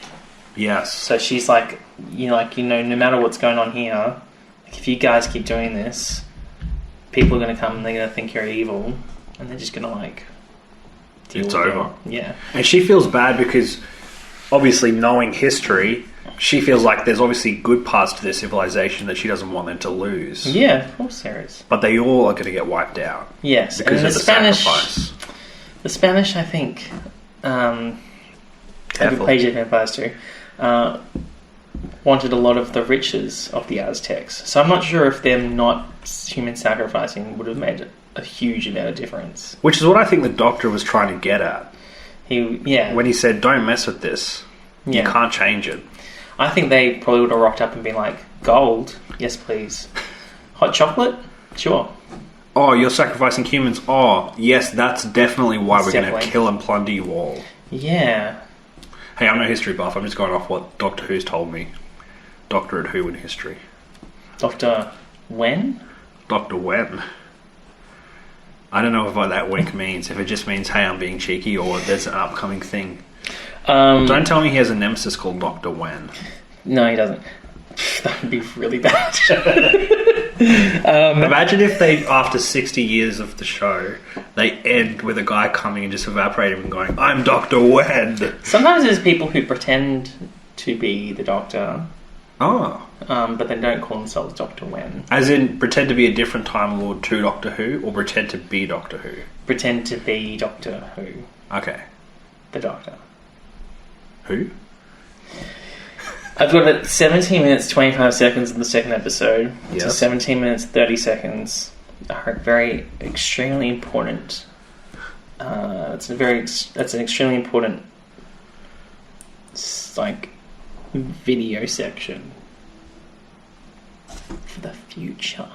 Yes. So she's like, no matter what's going on here, like, if you guys keep doing this, people are going to come and they're going to think you're evil, and they're just going to like deal It's with over. it. Yeah. And she feels bad because, obviously, knowing history, she feels like there's obviously good parts to their civilization that she doesn't want them to lose. Yeah, of course there is. But they all are going to get wiped out. Yes, Because and of the sacrifice. The Spanish, I think, Careful. Age of Empires too, wanted a lot of the riches of the Aztecs. So I'm not sure if them not human sacrificing would have made a huge amount of difference. Which is what I think the Doctor was trying to get at. When he said, don't mess with this. You Yeah. can't change it. I think they probably would have rocked up and been like, gold, yes please. Hot chocolate? Sure. Oh, you're sacrificing humans? Oh, yes, that's definitely why we're going to Definitely. kill and plunder you all. Yeah. Hey, I'm no history buff. I'm just going off what Doctor Who's told me. Doctorate Who in history. Dr. Wen? Dr. Wen. I don't know what that wink means. If it just means, hey, I'm being cheeky, or there's an upcoming thing. Don't tell me he has a nemesis called Dr. Wen. No, he doesn't. That would be really bad. Imagine if they, after 60 years of the show, they end with a guy coming and just evaporating and going, "I'm Dr. Wen." Sometimes there's people who pretend to be the Doctor, Oh. but they don't call themselves Dr. Wen. As in, pretend to be a different Time Lord to Doctor Who, or pretend to be Doctor Who? Pretend to be Doctor Who, Okay. the Doctor. Who? I've got it 17 minutes 25 seconds in the second episode to Yes. 17 minutes 30 seconds are very extremely important. That's an extremely important like video section for the future.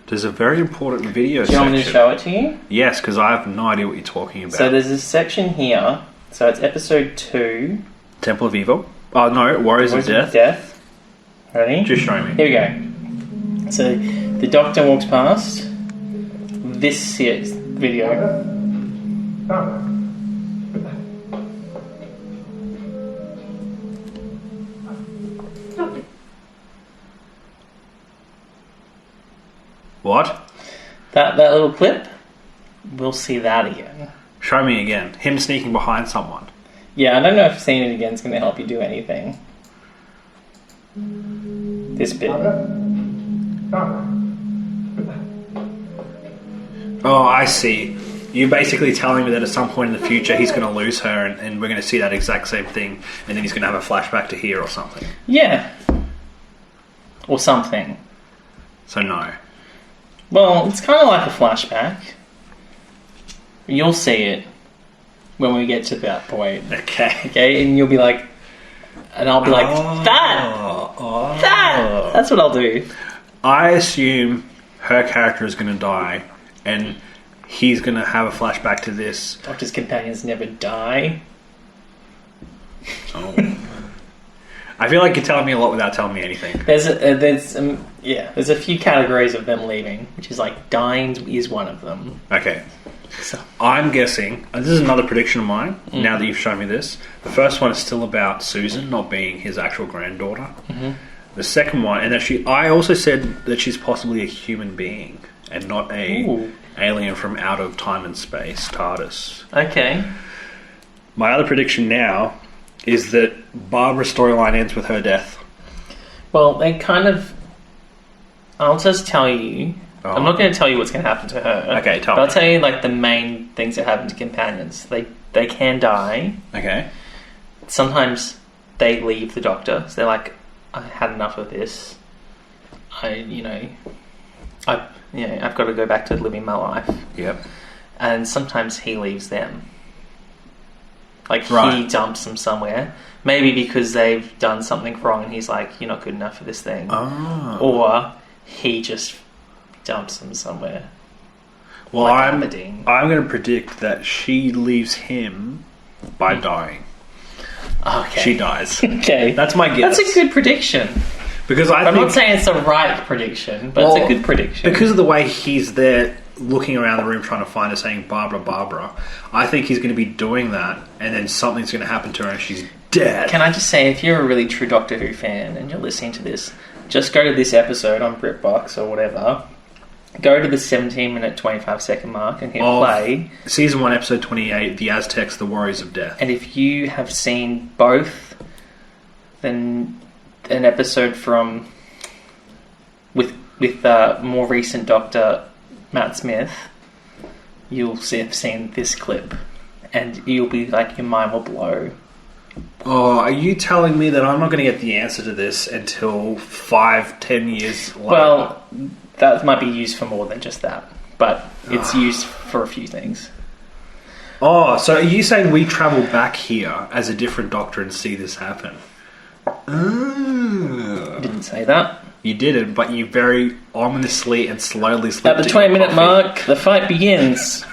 There's a very important video Do you want me to section. show it to you? Yes, because I have no idea what you're talking about. So there's a section here. So it's episode 2. Temple of Evil? Oh, no, Warriors of Death. Ready? Just show me. Here we go. So the Doctor walks past this video. What? That little clip. We'll see that again. Show me again. Him sneaking behind someone. Yeah, I don't know if seeing it again is going to help you do anything. This bit. Oh, I see. You're basically telling me that at some point in the future he's going to lose her and we're going to see that exact same thing and then he's going to have a flashback to here or something. Yeah. Or something. So no. Well, it's kind of like a flashback. You'll see it when we get to that point. Okay. Okay, and you'll be like... And I'll be like, that! That's what I'll do. I assume her character is going to die and he's going to have a flashback to this. Doctor's companions never die. Oh. I feel like you're telling me a lot without telling me anything. There's a few categories of them leaving, which is like dying is one of them. Okay. So, I'm guessing, and this is another prediction of mine, now that you've shown me this. The first one is still about Susan not being his actual granddaughter. Mm-hmm. The second one, and that I also said that she's possibly a human being and not a alien from out of time and space, TARDIS. okay. My other prediction now is that Barbara's storyline ends with her death. Well, they kind of... I'll just tell you... Oh. I'm not going to tell you what's going to happen to her. Okay, tell but me. I'll tell you like the main things that happen to companions. They can die. Okay. Sometimes they leave the Doctor. So they're like, I had enough of this. I've got to go back to living my life. Yep. And sometimes he leaves them. Like he Right. dumps them somewhere. Maybe because they've done something wrong and he's like, you're not good enough for this thing. Oh. Or he just dumps them somewhere. Well, like I'm Aberdeen. going to predict that she leaves him by dying. Okay. She dies. Okay. That's my guess. That's a good prediction. Because I'm not saying it's the right prediction, but it's a good prediction. Because of the way he's there looking around the room trying to find her saying Barbara, Barbara, I think he's going to be doing that and then something's going to happen to her and she's dead. Can I just say, if you're a really true Doctor Who fan and you're listening to this, just go to this episode on BritBox or whatever, go to the 17-minute 25-second mark and hit play. Season 1, Episode 28, The Aztecs, The Warriors of Death. And if you have seen both, then an episode from with more recent Doctor Matt Smith, you'll have seen this clip, and you'll be like, your mind will blow. Oh, are you telling me that I'm not going to get the answer to this until 5-10 years later? Well, that might be used for more than just that, but it's used for a few things. Oh, so are you saying we travel back here as a different Doctor and see this happen? I didn't say that. You didn't, but you very ominously and slowly slipped At the to your 20-minute coffee. mark, the fight begins.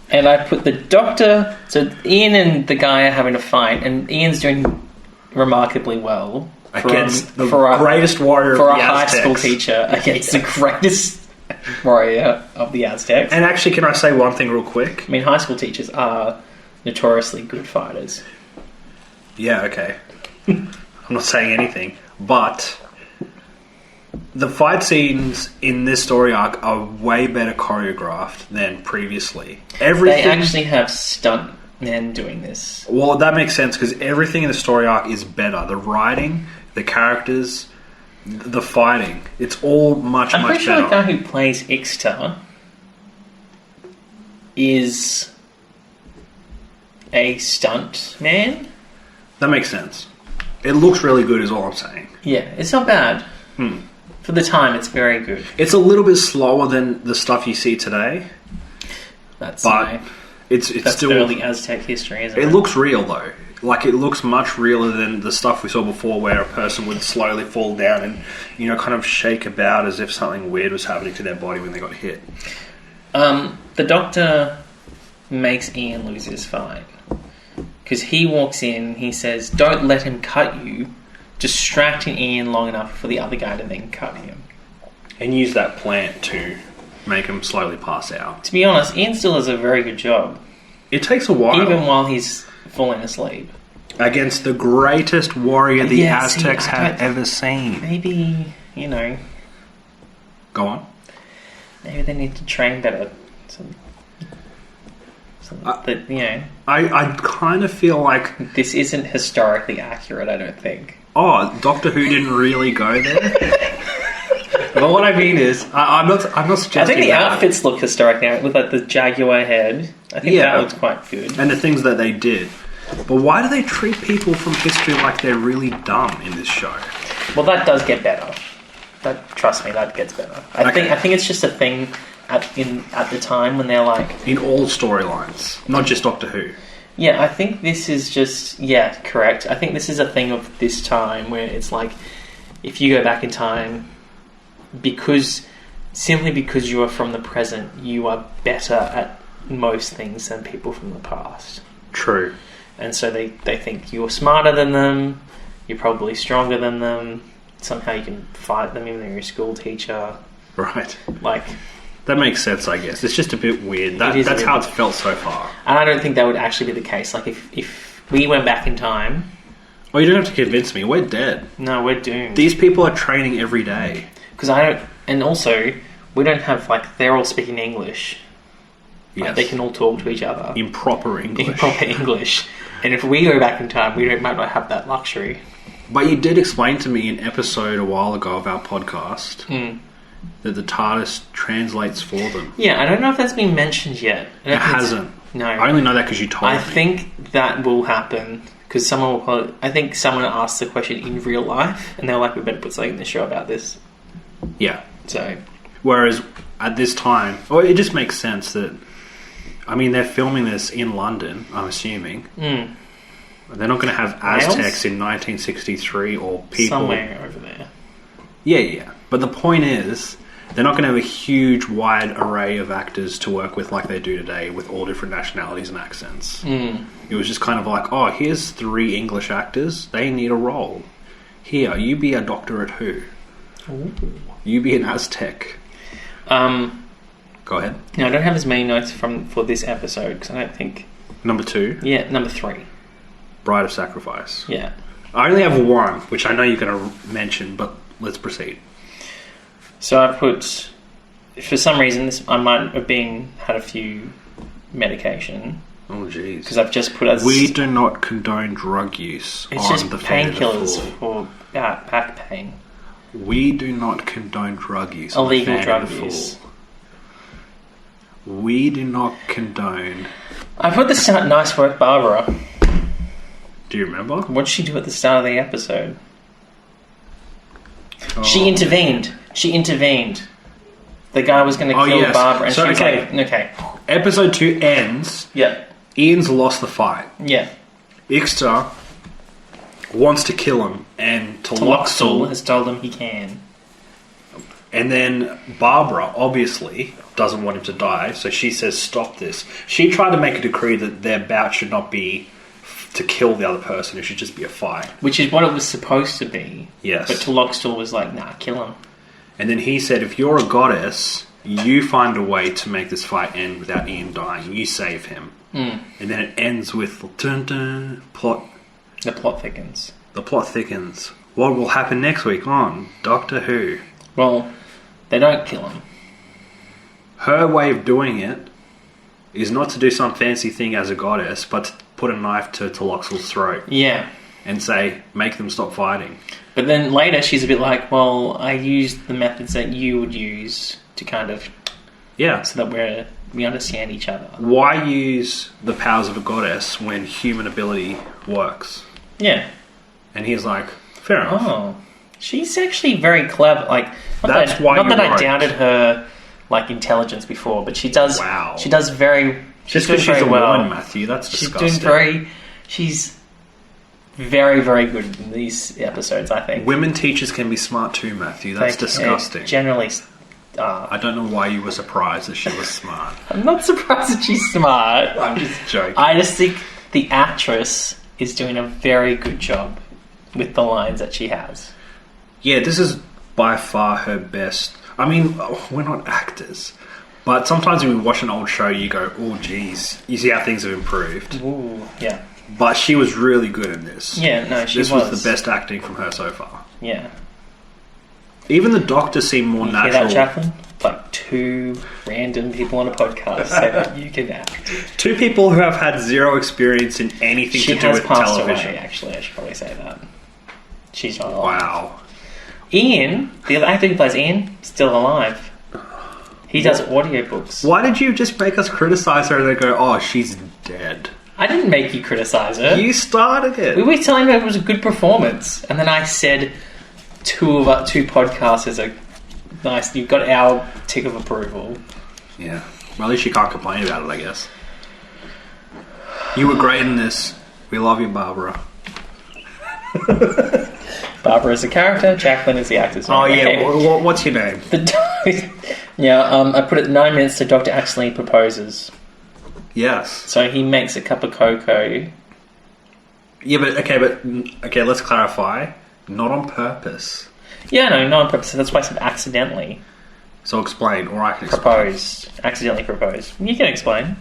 And I put the Doctor... So Ian and the guy are having a fight, and Ian's doing remarkably well. Against the greatest warrior of the For a high Aztecs. school teacher, against the greatest warrior of the Aztecs. And actually, can I say one thing real quick? I mean, high school teachers are notoriously good fighters. Yeah, okay. I'm not saying anything, but the fight scenes in this story arc are way better choreographed than previously. Everything. They actually have stunt men doing this. Well, that makes sense because everything in the story arc is better. The writing, the characters, the fighting. It's all much I'm pretty sure better. the guy who plays Ixta is a stunt man. That makes sense. It looks really good is all I'm saying. Yeah, it's not bad. For the time, it's very good. It's a little bit slower than the stuff you see today, That's but it's that's still... early Aztec history, isn't it? It looks real though. Like, it looks much realer than the stuff we saw before where a person would slowly fall down and, kind of shake about as if something weird was happening to their body when they got hit. The doctor makes Ian lose his fight. Because he walks in, he says, don't let him cut you, distracting Ian long enough for the other guy to then cut him. And use that plant to make him slowly pass out. To be honest, Ian still does a very good job. It takes a while. Even while he's falling asleep. Against the greatest warrior the Yeah, Aztecs see, have ever seen. Maybe, Go on. maybe they need to train better. So that, I kind of feel like... this isn't historically accurate, I don't think. Oh, Doctor Who didn't really go there? But what I mean is, I'm not suggesting I think the that. outfits look historically accurate with like the jaguar head. I think that looks quite good. And the things that they did. But why do they treat people from history like they're really dumb in this show? Well, that does get better. Trust me, that gets better. I think it's just a thing at the time when they're like... In all storylines, not just Doctor Who. Yeah, I think this is just... Yeah, correct. I think this is a thing of this time where it's like, if you go back in time, simply because you are from the present, you are better at most things than people from the past. True. And so they think you're smarter than them, you're probably stronger than them, somehow you can fight them even though you're a school teacher. Right. Like... That makes sense, I guess. It's just a bit weird. That's how it's felt so far. And I don't think that would actually be the case. Like, if we went back in time... Oh, you don't have to convince me. We're dead. No, we're doomed. These people are training every day. Because I don't... And also, we don't have, like... They're all speaking English. Yes. Like, they can all talk to each other. In proper English. In proper English. And if we go back in time, might not have that luxury. But you did explain to me in an episode a while ago of our podcast... that the TARDIS translates for them. Yeah, I don't know if that's been mentioned yet. It hasn't. No. I only know that because you told me. I think that will happen because someone will call it... I think someone asked the question in real life and they're like, we better put something in the show about this. Yeah. So... Whereas at this time... Well, it just makes sense that... I mean, they're filming this in London, I'm assuming. They're not going to have Aztecs in 1963 or people... Somewhere over there. Yeah. But the point is, they're not going to have a huge, wide array of actors to work with like they do today with all different nationalities and accents. It was just kind of like, oh, here's 3 English actors. They need a role. Here, you be a doctor at Who. Ooh. You be an Aztec. Go ahead. Now, I don't have as many notes for this episode because I don't think... Number 2? Yeah, number 3. Bride of Sacrifice. Yeah. I only have 1, which I know you're going to mention, but let's proceed. So I put... For some reason, I might have had a few medication. Oh, jeez. Because I've just put as... We do not condone drug use it's on just the Fan of the painkillers Fool. for back pain. We do not condone drug use. Illegal on the Fan drug of the use. Fool. We do not condone... I put the start... Nice work, Barbara. Do you remember? What did she do at the start of the episode? Oh. She intervened. The guy was going to kill Barbara, and so, she was like, okay. Episode 2 ends. Yeah. Ian's lost the fight. Yeah. Ixta wants to kill him, and Taloxel has told him he can. And then Barbara, obviously, doesn't want him to die, so she says, stop this. She tried to make a decree that their bout should not be to kill the other person, it should just be a fight. Which is what it was supposed to be. Yes. But Taloxel was like, nah, kill him. And then he said, if you're a goddess, you find a way to make this fight end without Ian dying. You save him. And then it ends with dun, dun, plot. The plot thickens. The plot thickens. What will happen next week on Doctor Who? Well, they don't kill him. Her way of doing it is not to do some fancy thing as a goddess, but to put a knife to Taloxel's throat Yeah. and say, make them stop fighting. But then later she's a bit like, well, I used the methods that you would use to kind of... Yeah. So that we understand each other. Why use the powers of a goddess when human ability works? Yeah. And he's like, fair enough. Oh. She's actually very clever. Like, That's why not you're that I right. doubted her like intelligence before, but she does. Wow. She does very. Just doing because she's very a well. woman, Matthew, that's She's disgusting. She's very, very good in these episodes, I think. Women teachers can be smart too, Matthew. That's Like, disgusting. Generally, I don't know why you were surprised that she was smart. I'm not surprised that she's smart. I'm just joking. I just think the actress is doing a very good job with the lines that she has. Yeah, this is by far her best. I mean, we're not actors. But sometimes when we watch an old show, you go, oh, geez. You see how things have improved. Ooh, yeah. But she was really good in this. Yeah, no, she This was the best acting from her so far. Yeah. Even the Doctor seemed more You natural. hear that, Jacqueline? Like two random people on a podcast say that you can act. Two people who have had zero experience in anything She to do has with passed television. away, actually. I should probably say that. She's not alive. Wow. Ian, the other actor who plays Ian, still alive. He does audiobooks. Why did you just make us criticize her and then go, oh, she's dead? I didn't make you criticise her. You started it. We were telling her it was a good performance, and then I said two podcasters are nice. You've got our tick of approval. Yeah. Well, at least you can't complain about it, I guess. You were great in this. We love you, Barbara. Barbara is the character, Jacqueline is the actor's name. Oh, yeah. Okay. What's your name? I put it 9 minutes to Dr. accidentally proposes. Yes. So he makes a cup of cocoa. Yeah, but okay, let's clarify. Not on purpose. Yeah, no, not on purpose. That's why I said accidentally So explain, or I can explain. proposed. Accidentally proposed. You can explain.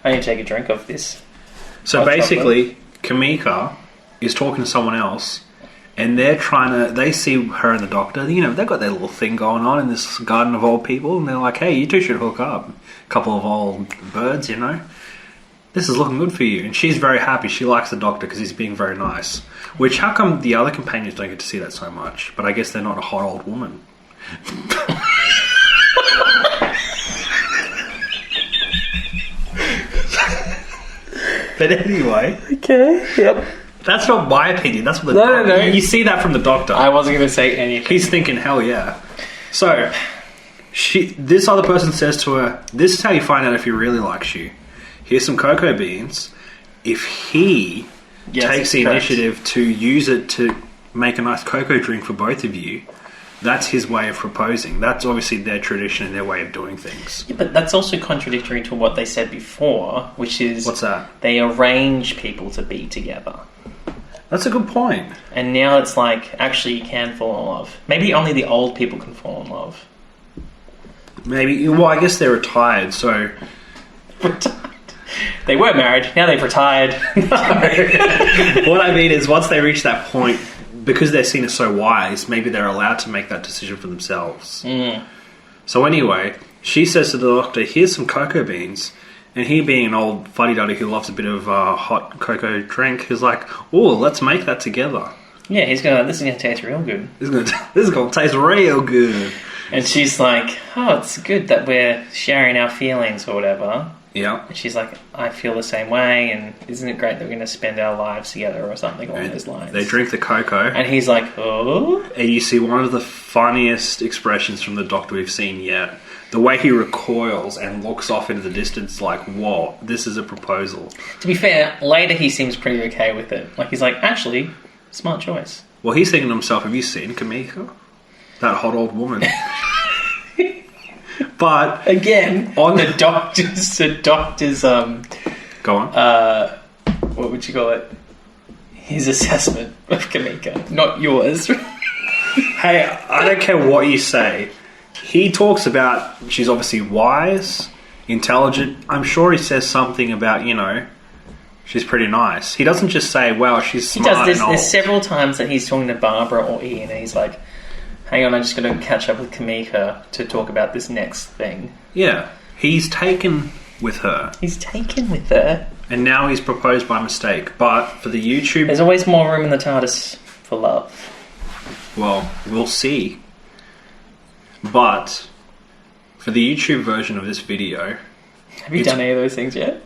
I need to take a drink of this. So Hot basically, Kamika is talking to someone else, and they see her and the Doctor, you know, they've got their little thing going on in this garden of old people, and they're like, hey, you two should hook up. A couple of old birds, you know. This is looking good for you. And she's very happy. She likes the Doctor because he's being very nice. Which, how come the other companions don't get to see that so much? But I guess they're not a hot old woman. But anyway. Okay, yep. That's not my opinion. That's what the No, no. You see that from the Doctor. I wasn't going to say anything. He's thinking, hell yeah. So, this other person says to her, this is how you find out if he really likes you. Here's some cocoa beans. If he takes the correct. initiative to use it to make a nice cocoa drink for both of you, that's his way of proposing. That's obviously their tradition and their way of doing things. Yeah, but that's also contradictory to what they said before, which is... What's that? They arrange people to be together. That's a good point. And now it's like, actually you can fall in love. Maybe only the old people can fall in love. Maybe, well, I guess they're retired, so... They were married, now they've retired. What I mean is, once they reach that point, because they're seen as so wise, maybe they're allowed to make that decision for themselves. So anyway, she says to the Doctor, here's some cocoa beans. And he, being an old fuddy-duddy who loves a bit of hot cocoa drink, is like, oh, let's make that together. Yeah, he's going, this is going to taste real good. This is going to taste real good. And she's like, oh, it's good that we're sharing our feelings or whatever. Yeah. And she's like, I feel the same way, and isn't it great that we're going to spend our lives together or something along those lines? They drink the cocoa. And he's like, oh? And you see one of the funniest expressions from the Doctor we've seen yet. The way he recoils and looks off into the distance like, whoa, this is a proposal. To be fair, later he seems pretty okay with it. Like, he's like, actually, smart choice. Well, he's thinking to himself, have you seen Kamika? That hot old woman. But... Again, on the doctor's, Go on. what would you call it? His assessment of Kamika, not yours. Hey, I don't care what you say. He talks about she's obviously wise, intelligent. I'm sure he says something about, you know, She's pretty nice. He doesn't just say, "Wow, she's He smart does. and old." There's several times that he's talking to Barbara or Ian, and he's like, "Hang on, I'm just going to catch up with Kamika to talk about this next thing." Yeah, he's taken with her, He's taken with her. and now he's proposed by mistake. But for the YouTube, There's always more room in the TARDIS for love. well, we'll see. But for the YouTube version of this video, Have you done any of those things yet?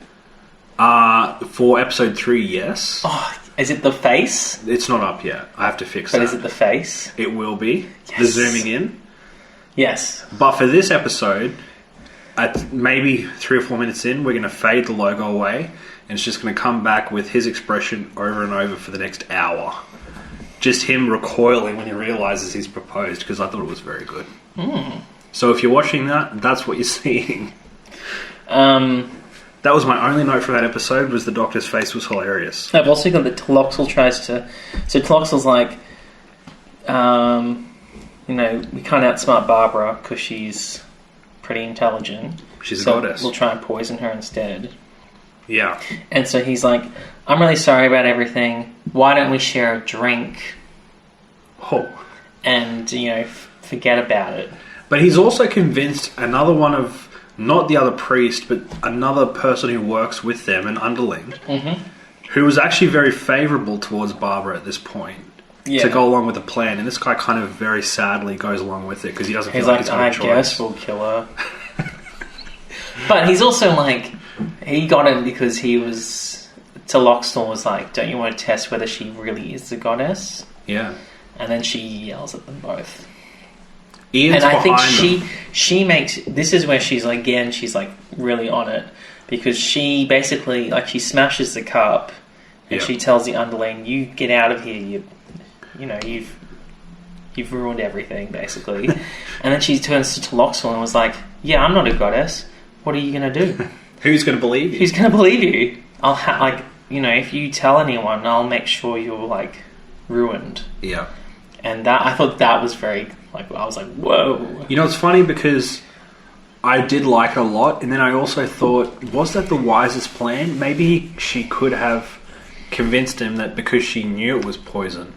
for episode 3, yes. Oh, is it the face? It's not up yet. I have to fix But that. is it the face? It will be. The Yes. zooming in. Yes. But for this episode, at maybe 3 or 4 minutes in, we're going to fade the logo away, and it's just going to come back with his expression over and over for the next hour. Just him recoiling when he realises he's proposed, because I thought it was very good. So if you're watching that, that's what you're seeing. That was my only note for that episode, was the Doctor's face was hilarious. I've also got that Tloxel tries to... So Tloxel's like, we can't outsmart Barbara because she's pretty intelligent. She's a so goddess. We'll try and poison her instead. Yeah. And so he's like, I'm really sorry about everything. Why don't we share a drink Oh. and, forget about it? But he's also convinced another one of, not the other priest, but another person who works with them, an underling, who was actually very favourable towards Barbara at this point, to go along with the plan. And this guy kind of very sadly goes along with it because he doesn't He's feel like like, he's got a I choice. guess we'll kill her. But he's also like, he got it because he was... Tloxel was like, don't you want to test whether she really is the goddess? Yeah. And then she yells at them both. Ian's And I think behind them. she makes... This is where she's like, again, she's like really on it. Because she basically, like, she smashes the cup and Yeah. she tells the underling, you get out of here, you've ruined everything, basically. And then she turns to Tloxel and was like, yeah, I'm not a goddess. What are you going to do? Who's going to believe you? Who's going to believe you? If you tell anyone, I'll make sure you're, like, ruined. Yeah. And that, I thought that was very, like, I was like, whoa. You know, it's funny because I did like it a lot, and then I also thought, was that the wisest plan? Maybe she could have convinced him that because she knew it was poison,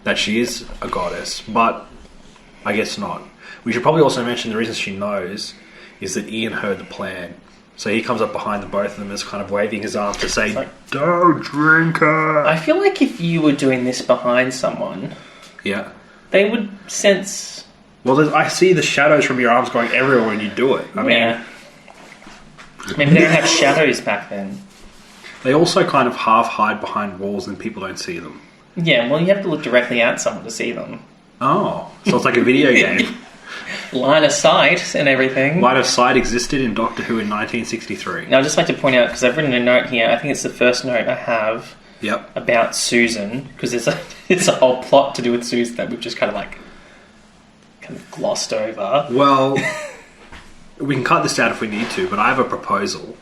that she is a goddess, but I guess not. We should probably also mention the reason she knows is that Ian heard the plan. So he comes up behind the both of them and is kind of waving his arm to say, like, don't drink her. I feel like if you were doing this behind someone, Yeah. they would sense... Well, I see the shadows from your arms going everywhere when you do it. I mean, Maybe they don't have shadows back then. they also kind of half hide behind walls and people don't see them. Yeah, well, you have to look directly at someone to see them. Oh, so it's like a video game. Line of sight and everything. Line of sight existed in Doctor Who in 1963. Now, I'd just like to point out, because I've written a note here, I think it's the first note I have Yep. about Susan, because it's a whole plot to do with Susan that we've just kind of glossed over. Well, we can cut this out if we need to, but I have a proposal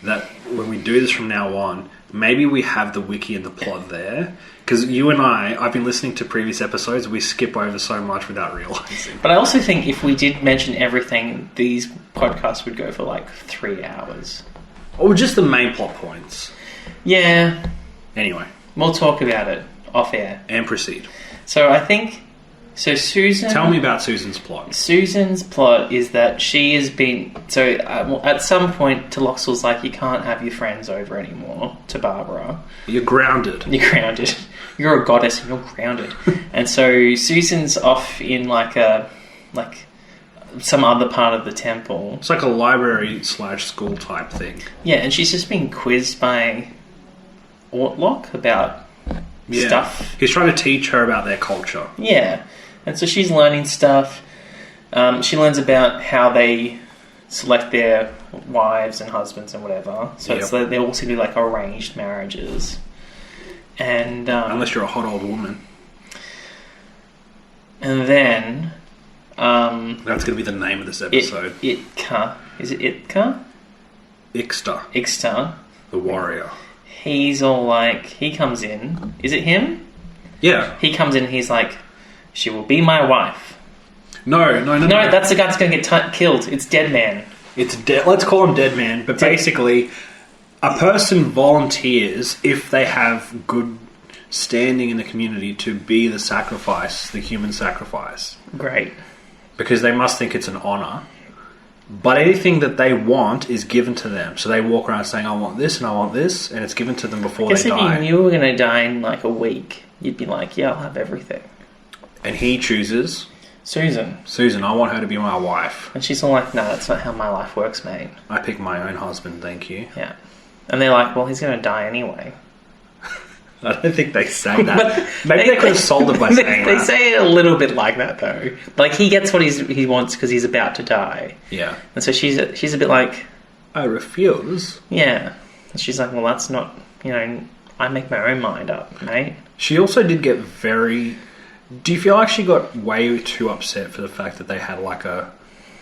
that when we do this from now on, maybe we have the wiki and the plot there. Because you and I've been listening to previous episodes, we skip over so much without realising. But I also think if we did mention everything, these podcasts would go for like 3 hours. Or just the main plot points. Yeah, Anyway, we'll talk about it off air. and proceed. So I think... So Susan... Tell me about Susan's plot. Susan's plot is that she has been... So at some point, Tloxel's like, you can't have your friends over anymore, to Barbara. You're grounded. You're grounded. You're a goddess and you're grounded. And so Susan's off in like some other part of the temple. It's like a library/school type thing. Yeah, and she's just being quizzed by Ortlock about stuff. He's trying to teach her about their culture. Yeah. And so she's learning stuff. She learns about how they select their wives and husbands and whatever. So it's like, they all seem to be like arranged marriages. And Unless you're a hot old woman. And then That's going to be the name of this episode. Itka. Is it Itka? Ixta, the warrior. He's all like, he comes in. Is it him? Yeah. He comes in and he's like, she will be my wife. No. No, that's the guy that's going to get killed. It's Dead Man. It's let's call him Dead Man, but basically, a person volunteers if they have good standing in the community to be the sacrifice, the human sacrifice. Great. Because they must think it's an honour. But anything that they want is given to them. So they walk around saying, I want this and I want this, and it's given to them before they die. If you knew you were going to die in like a week, you'd be like, yeah, I'll have everything. And he chooses... Susan, I want her to be my wife. and she's all like, no, that's not how my life works, mate. I pick my own husband, thank you. Yeah. And they're like, well, he's going to die anyway. I don't think they say that. Maybe they could have sold it by saying They that. say it a little bit like that, though. Like, he gets what he wants because he's about to die. Yeah. And so she's a bit like... I refuse. Yeah. And she's like, well, that's not... I make my own mind up, mate. She also did get very... Do you feel like she got way too upset for the fact that they had like a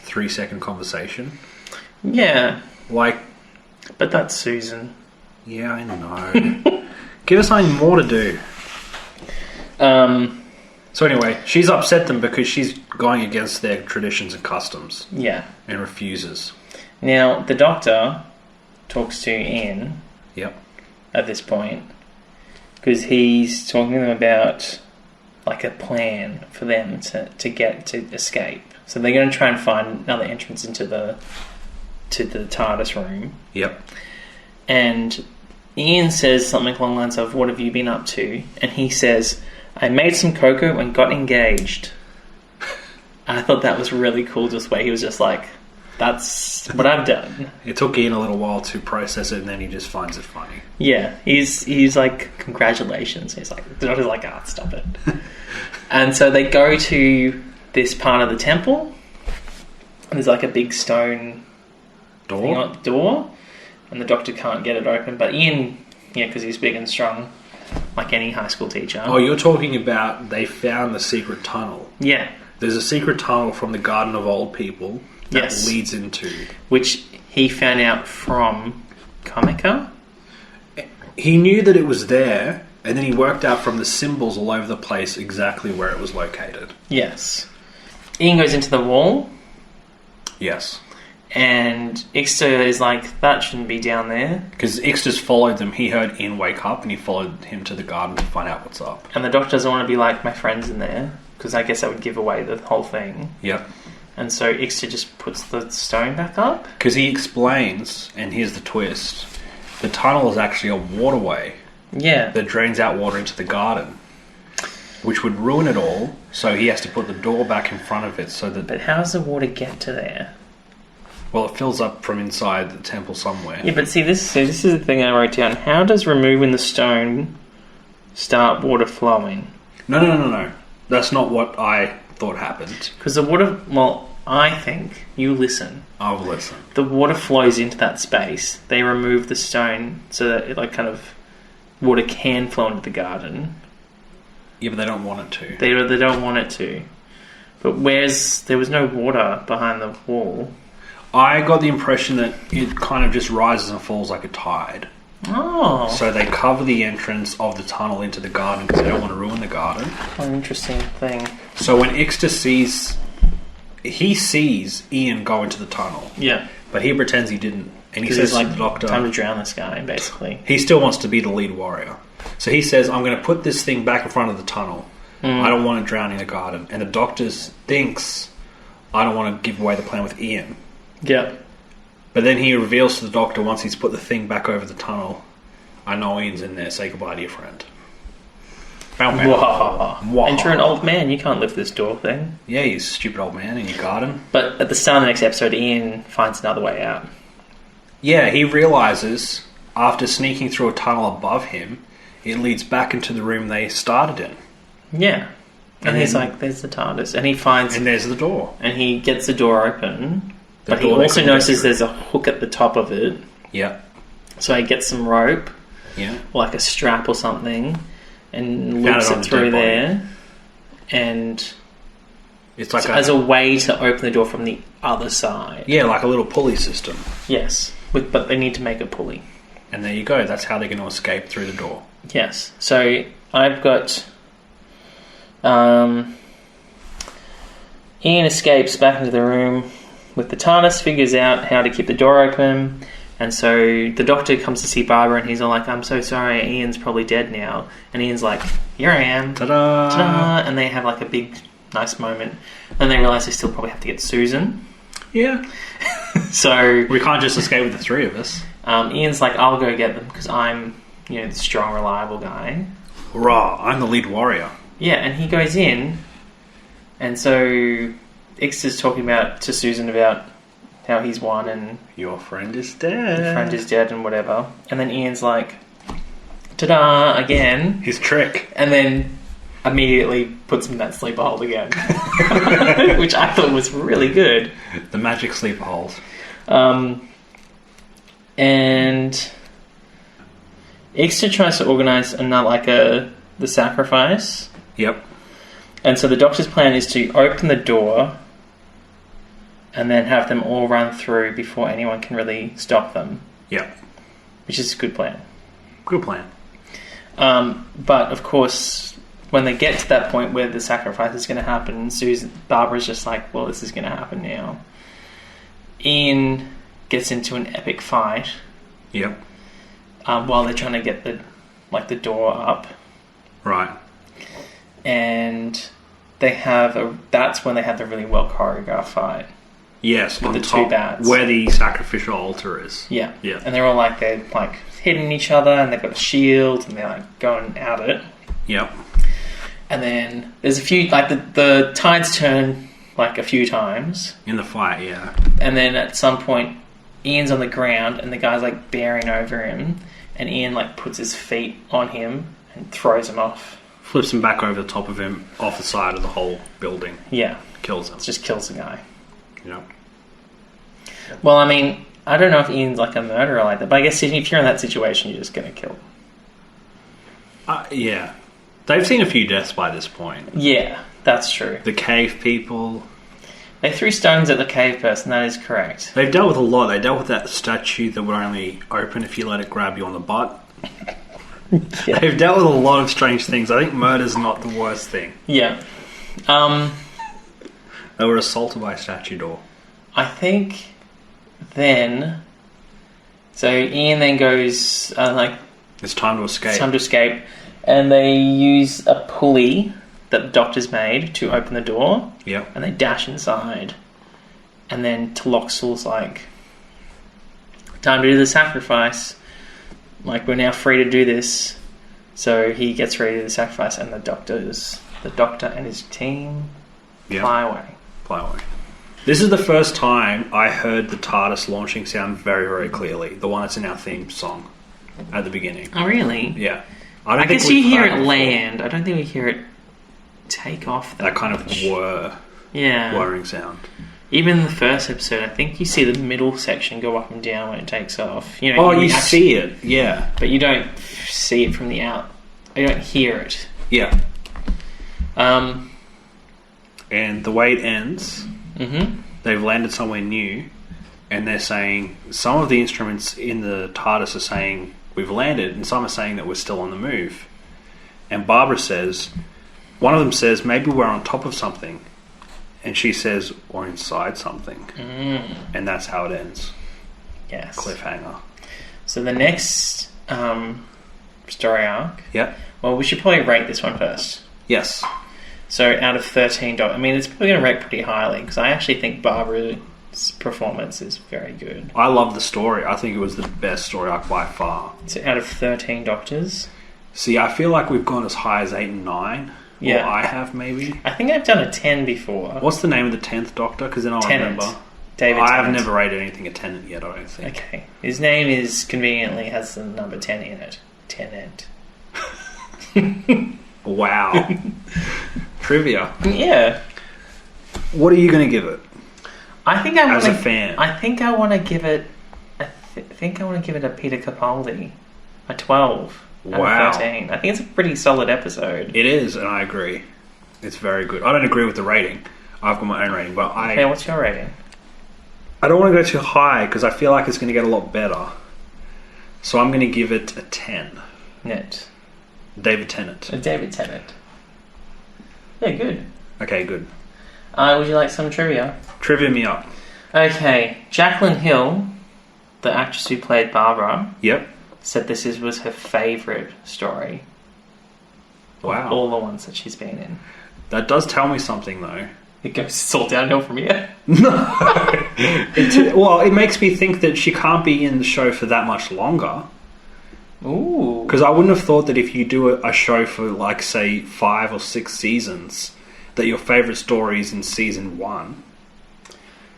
3-second conversation? Yeah. Like... But that's Susan. Yeah, I know. Give us something more to do. So anyway, she's upset them because she's going against their traditions and customs. Yeah. And refuses. Now, the doctor talks to Ian. Yep. At this point. Because he's talking to them about like a plan for them to escape. So they're going to try and find another entrance into the TARDIS room. Yep. And Ian says something along the lines of, what have you been up to? And he says, I made some cocoa and got engaged. And I thought that was really cool, just where he was just like, that's what I've done. It took Ian a little while to process it, and then he just finds it funny. Yeah, he's like, congratulations. He's like, the doctor's like, stop it. And so they go to this part of the temple, and there's like a big stone door, and the doctor can't get it open, but Ian, because he's big and strong, like any high school teacher. Oh, you're talking about they found the secret tunnel. Yeah. There's a secret tunnel from the Garden of Old People that leads into... Which he found out from Comica. He knew that it was there, and then he worked out from the symbols all over the place exactly where it was located. Yes. Ian goes into the wall. Yes. And Ixter is like, that shouldn't be down there. Because Ixter's followed them. He heard Ian wake up, and he followed him to the garden to find out what's up. And the doctor doesn't want to be like, my friend's in there, because I guess that would give away the whole thing. Yep. And so Ixter just puts the stone back up. Because he explains, and here's the twist, the tunnel is actually a waterway. Yeah. That drains out water into the garden, which would ruin it all, so he has to put the door back in front of it so that... But how does the water get to there? Well, it fills up from inside the temple somewhere. Yeah, but see, this is the thing I wrote down. How does removing the stone start water flowing? No. That's not what I thought happened. Because the water... Well, I think... You listen. I'll listen. The water flows into that space. They remove the stone so that it, like, kind of... Water can flow into the garden. Yeah, but they don't want it to. They don't want it to. But there was no water behind the wall. I got the impression that it kind of just rises and falls like a tide. Oh. So they cover the entrance of the tunnel into the garden because they don't want to ruin the garden. What an interesting thing. So when Ixter sees Ian go into the tunnel. Yeah. But he pretends he didn't. And he says like, to the doctor... time to drown this guy, basically. He still wants to be the lead warrior. So he says, I'm going to put this thing back in front of the tunnel. I don't want it drowning in the garden. And the doctor thinks, I don't want to give away the plan with Ian. Yeah. But then he reveals to the doctor, once he's put the thing back over the tunnel, I know Ian's in there. Say goodbye to your friend. Whoa. And you're an old man. You can't lift this door thing. Yeah, you stupid old man in your garden. But at the start of the next episode, Ian finds another way out. Yeah, he realises, after sneaking through a tunnel above him, it leads back into the room they started in. Yeah. And he's like, there's the TARDIS. And he finds... And there's the door. And he gets the door open. But he also notices there's a hook at the top of it. Yeah. So he gets some rope. Yeah. Like a strap or something. And loops it through there. And... It's like as a way to open the door from the other side. Yeah, like a little pulley system. Yes. But they need to make a pulley. And there you go. That's how they're going to escape through the door. Yes. So I've got... Ian escapes back into the room with the TARDIS, figures out how to keep the door open, And so the doctor comes to see Barbara, and he's all like, I'm so sorry, Ian's probably dead now. And Ian's like, here I am. Ta-da! Ta-da! And they have like a big, nice moment. And they realise they still probably have to get Susan. Yeah. So We can't just escape with the three of us. Ian's like, I'll go get them because I'm, the strong, reliable guy. Hurrah, I'm the lead warrior. Yeah, and he goes in, and so Ixter's talking to Susan about how he's won and Your friend is dead. your friend is dead and whatever. And then Ian's like, ta-da, again. His trick. And then immediately puts him in that sleeper hold again. Which I thought was really good. The magic sleeper hold. And Ixter tries to organise the sacrifice. Yep. And so the doctor's plan is to open the door and then have them all run through before anyone can really stop them. Yep. Which is a good plan. Good plan. But of course, when they get to that point where the sacrifice is going to happen, Barbara's just like, well, this is going to happen now. Ian gets into an epic fight. Yep. While they're trying to get the door up. Right. And that's when they have the really well choreographed fight. Yes, With on the top, two bats. where the sacrificial altar is. Yeah. Yeah. And they're all they're hitting each other, and they've got the shields, and they're going at it. Yep. And then there's a few, the tides turn a few times. In the fight, yeah. And then at some point, Ian's on the ground, and the guy's bearing over him, and Ian puts his feet on him and throws him off. Flips him back over the top of him, off the side of the whole building. Yeah. Kills him. It just kills the guy. Yep. Well, I mean, I don't know if Ian's a murderer like that, but I guess if you're in that situation, you're just going to kill. Yeah. They've seen a few deaths by this point. Yeah, that's true. The cave people. They threw stones at the cave person, that is correct. They've dealt with a lot. They dealt with that statue that would only open if you let it grab you on the butt. Yeah. They've dealt with a lot of strange things. I think murder's not the worst thing. Yeah. They were assaulted by a statue door. I think then... So Ian then goes, It's time to escape. it's time to escape. And they use a pulley that the doctor's made to open the door. Yep. And they dash inside. And then Taloxal's time to do the sacrifice. We're now free to do this. So he gets ready to do the sacrifice, and the doctor and his team fly away. Fly away. This is the first time I heard the TARDIS launching sound very, very clearly. The one that's in our theme song at the beginning. Oh, really? Yeah. I guess you hear it land. I don't think we hear it take off. That kind of whirring sound. Even in the first episode, I think you see the middle section go up and down when it takes off. You see it, yeah. But you don't see it from the out. You don't hear it. Yeah. And the way it ends, they've landed somewhere new, and they're saying, some of the instruments in the TARDIS are saying, we've landed, and some are saying that we're still on the move. And Barbara says, one of them says, maybe we're on top of something. And she says, or inside something. And that's how it ends. Yes. Cliffhanger. So the next story arc... Yeah. Well, we should probably rate this one first. Yes. So out of 13... I mean, it's probably going to rate pretty highly, because I actually think Barbara's performance is very good. I love the story. I think it was the best story arc by far. So out of 13 Doctors... See, I feel like we've gone as high as 8 and 9. Yeah. Or I have, maybe. I think I've done a 10 before. What's the name of the 10th Doctor? Because then I'll Tennant. remember. David I Tennant. have never rated anything a Tennant yet, I don't think. Okay. His name is conveniently has the number 10 in it. Tennant. Wow. Trivia. Yeah. What are you going to give it? I think I As a fan. I think I want to give it... I think I want to give it a Peter Capaldi. A 12. Out Wow. of 13. I think it's a pretty solid episode. It is, and I agree. It's very good. I don't agree with the rating. I've got my own rating, but Okay, what's your rating? I don't want to go too high because I feel like it's going to get a lot better. So I'm going to give it a 10. Net. David Tennant. David Tennant. Yeah, good. Okay, good. Would you like some trivia? Trivia me up. Okay, Jacqueline Hill, the actress who played Barbara, Yep. said was her favourite story. Wow. All the ones that she's been in. That does tell me something, though. It's all downhill from here. Well, it makes me think that she can't be in the show for that much longer. Ooh. Because I wouldn't have thought that if you do a show for, like, say, 5 or 6 seasons, that your favourite story is in season 1.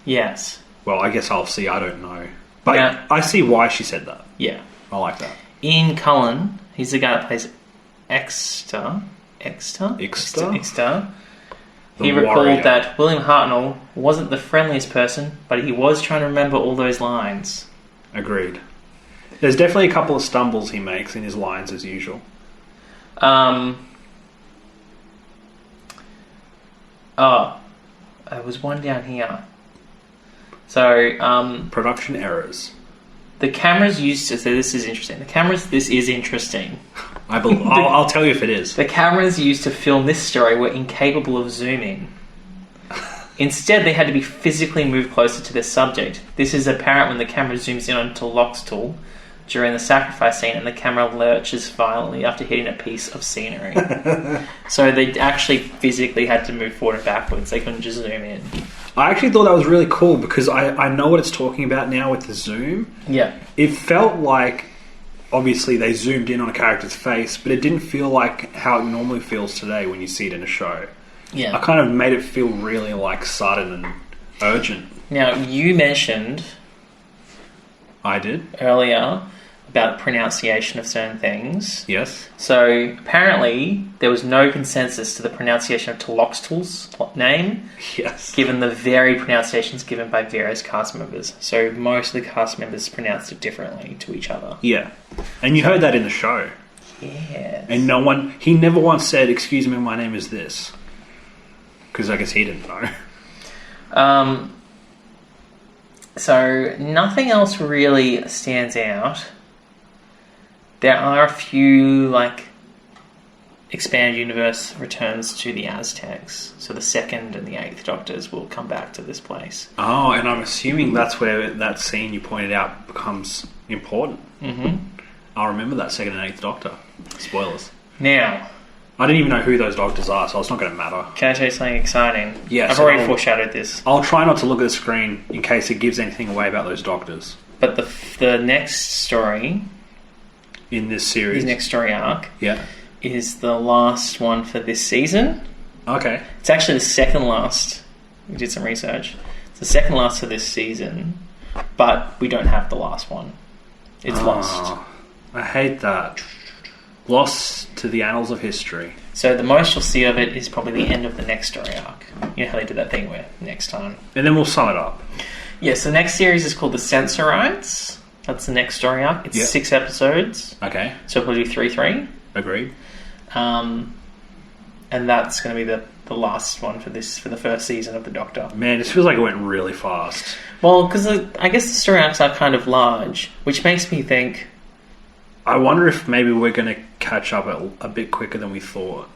Yes. Well, I guess I'll see. I don't know. But Yeah. I see why she said that. Yeah. I like that. Ian Cullen, he's the guy that plays Exeter. He recalled warrior. that William Hartnell wasn't the friendliest person, but he was trying to remember all those lines. Agreed. There's definitely a couple of stumbles he makes in his lines, as usual. There was one down here. So, Production errors. the cameras used to... So this is interesting. This is interesting. I'll tell you if it is. The cameras used to film this story were incapable of zooming. Instead, they had to be physically moved closer to their subject. This is apparent when the camera zooms in onto Loxtal during the sacrifice scene and the camera lurches violently after hitting a piece of scenery. So they actually physically had to move forward and backwards. They couldn't just zoom in. I actually thought that was really cool because I know what it's talking about now with the zoom. Yeah. It felt like, obviously, they zoomed in on a character's face, but it didn't feel like how it normally feels today when you see it in a show. Yeah. I kind of made it feel really, like, sudden and urgent. Now, you mentioned I did. earlier about pronunciation of certain things. Yes. So, apparently, there was no consensus to the pronunciation of Tloxtal's name, Yes. given the varied pronunciations given by various cast members. So, most of the cast members pronounced it differently to each other. Yeah. And you heard that in the show. Yes. And he never once said, "Excuse me, my name is this." Because I guess he didn't know. So, nothing else really stands out. There are a few, expanded universe returns to the Aztecs. So the 2nd and the 8th Doctors will come back to this place. Oh, and I'm assuming that's where that scene you pointed out becomes important. Mm-hmm. I'll remember that 2nd and 8th Doctor. Spoilers. Now, I didn't even know who those doctors are, so it's not going to matter. can I tell you something exciting? Yes. I've already foreshadowed this. I'll try not to look at the screen in case it gives anything away about those doctors. But the next story, In this series. his next story arc, Yeah. is the last one for this season. Okay. It's actually the second last. We did some research. It's the second last for this season, but we don't have the last one. It's lost. I hate that. Lost to the annals of history. So the most you'll see of it is probably the end of the next story arc. You know how they did that thing where next time. And then we'll sum it up. Yes, the next series is called The Censorites. That's the next story arc. It's Yep. 6 episodes. Okay. So we'll do 3-3. Agreed. And that's going to be the last one for the first season of The Doctor. Man, this feels like it went really fast. Well, because I guess the story arcs are kind of large, which makes me think... I wonder if maybe we're going to catch up a bit quicker than we thought.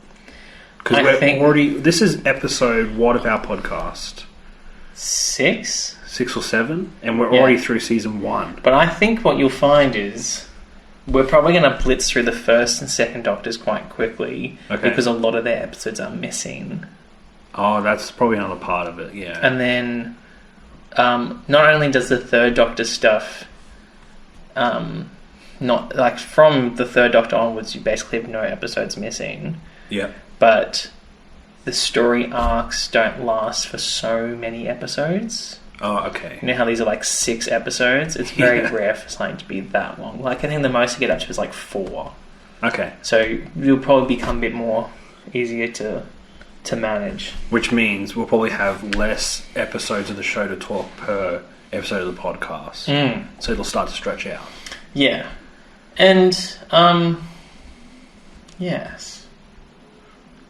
Because I think- already... This is episode what of our podcast? 6? 6 or 7? And we're Yeah. already through season 1. But I think what you'll find is we're probably going to blitz through the first and second Doctors quite quickly Okay. because a lot of their episodes are missing. Oh, that's probably another part of it, yeah. And then not only does the third Doctor stuff not like from the third Doctor onwards, you basically have no episodes missing, yeah. but the story arcs don't last for so many episodes. Oh, okay. You know how these are 6 episodes? It's very Yeah. rare for something to be that long. I think the most you get up to is 4. Okay. So you'll probably become a bit more easier to manage. Which means we'll probably have less episodes of the show to talk per episode of the podcast. So it'll start to stretch out. Yeah. And, yes.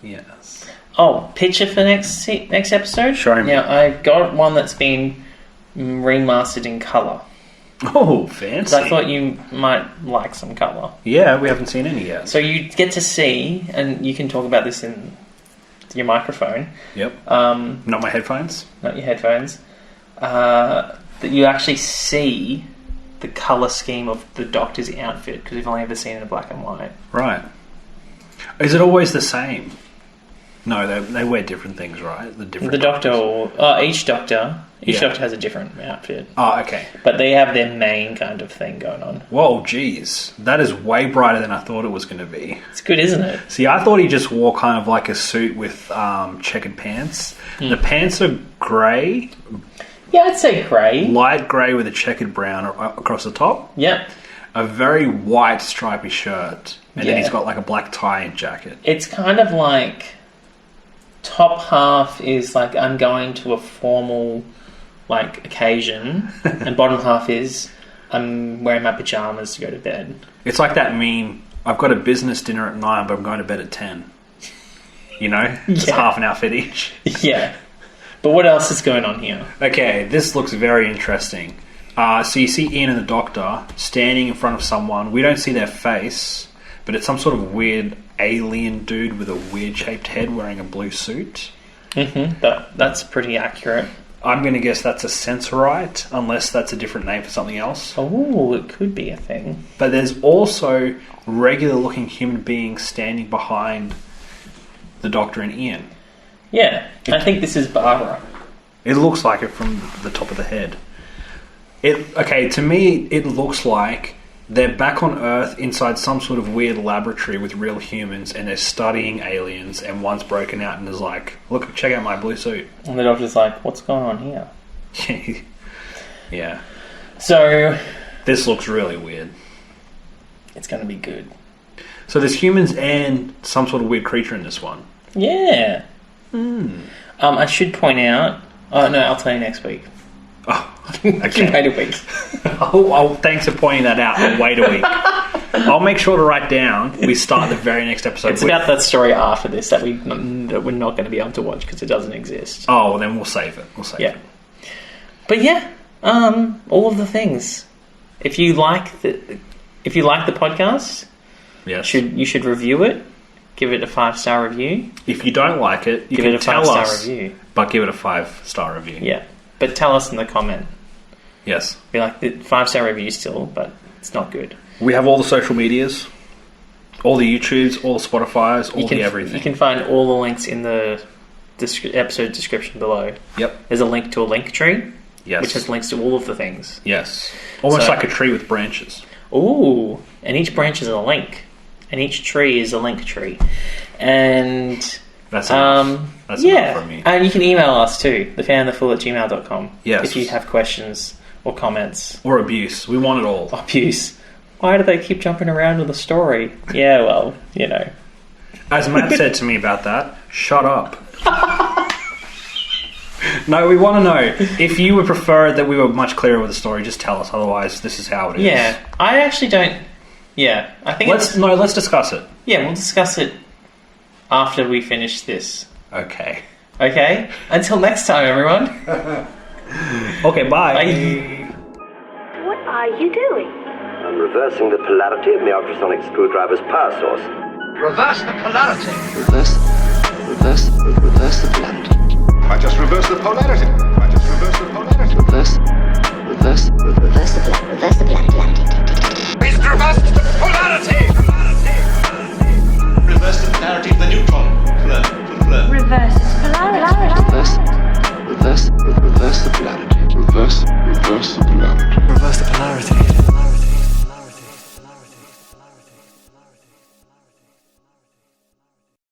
Yes. Oh, picture for next episode? Show me. Now, I've got one that's been remastered in colour. Oh, fancy. So I thought you might like some colour. Yeah, we haven't seen any yet. So you get to see, and you can talk about this in your microphone, Yep. Not my headphones? not your headphones, that you actually see the colour scheme of the Doctor's outfit, because we've only ever seen it in black and white. Right. Is it always the same? No, they wear different things, right? The Doctor, each Doctor has a different outfit. Oh, okay. But they have their main kind of thing going on. Whoa, geez. That is way brighter than I thought it was going to be. It's good, isn't it? See, I thought he just wore kind of like a suit with checkered pants. The pants are grey. Yeah, I'd say grey. Light grey with a checkered brown across the top. Yep. A very white stripy shirt. And then he's got like a black tie and jacket. It's kind of like... Top half is like I'm going to a formal like occasion, and bottom half is I'm wearing my pajamas to go to bed. It's like that meme. I've got a business dinner at 9, but I'm going to bed at 10. You know, it's half an outfit each. Yeah, but what else is going on here? Okay, this looks very interesting. So you see Ian and the Doctor standing in front of someone. We don't see their face, but it's some sort of weird alien dude with a weird shaped head wearing a blue suit. That's pretty accurate. I'm going to guess that's a sensorite, unless that's a different name for something else. Oh, it could be a thing. But there's also regular looking human beings standing behind the Doctor and Ian. Yeah, I think this is Barbara. It looks like it from the top of the head. To me, it looks like they're back on Earth inside some sort of weird laboratory with real humans, and they're studying aliens, and one's broken out and is like, look, check out my blue suit. And the Doctor's like, what's going on here? Yeah. So... This looks really weird. It's going to be good. So there's humans and some sort of weird creature in this one. Yeah. I should point out... Oh, no, I'll tell you next week. Oh, okay. Wait a week. Oh, thanks for pointing that out. I'll wait a week. I'll make sure to write down. We start the very next episode. It's about that story after this that we're not going to be able to watch because it doesn't exist. Oh, well, then we'll save it. it. But yeah, all of the things. If you like the podcast, yes, you should review it. Give it a 5-star review. If you don't like it, you give can it a tell 5-star us, review. but give it a 5-star review. Yeah, but tell us in the comment. Yes, Be like the 5-star review still, but it's not good. We have all the social medias, all the YouTubes, all the Spotify's, all the everything. You can find all the links in the episode description below. Yep. There's a link to a link tree. Yes. Which has links to all of the things. Yes. Almost like a tree with branches. Ooh, and each branch is a link. And each tree is a link tree. And... That's enough. That's enough for me. And you can email us too, thefanthefull@gmail.com. Yes. If you have questions or comments. Or abuse. We want it all. Abuse. Why do they keep jumping around with the story? Yeah, well, you know. As Matt said to me about that, shut up. No, we want to know. If you would prefer that we were much clearer with the story, just tell us. Otherwise, this is how it is. Yeah, I actually don't... Yeah, I think let's discuss it. Yeah, we'll discuss it after we finish this. Okay. Okay? Until next time, everyone. Okay, bye. Bye. What are you doing? I'm reversing the polarity of my ultrasonic screwdriver's power source. Reverse the polarity. Reverse the polarity. I just reversed the polarity.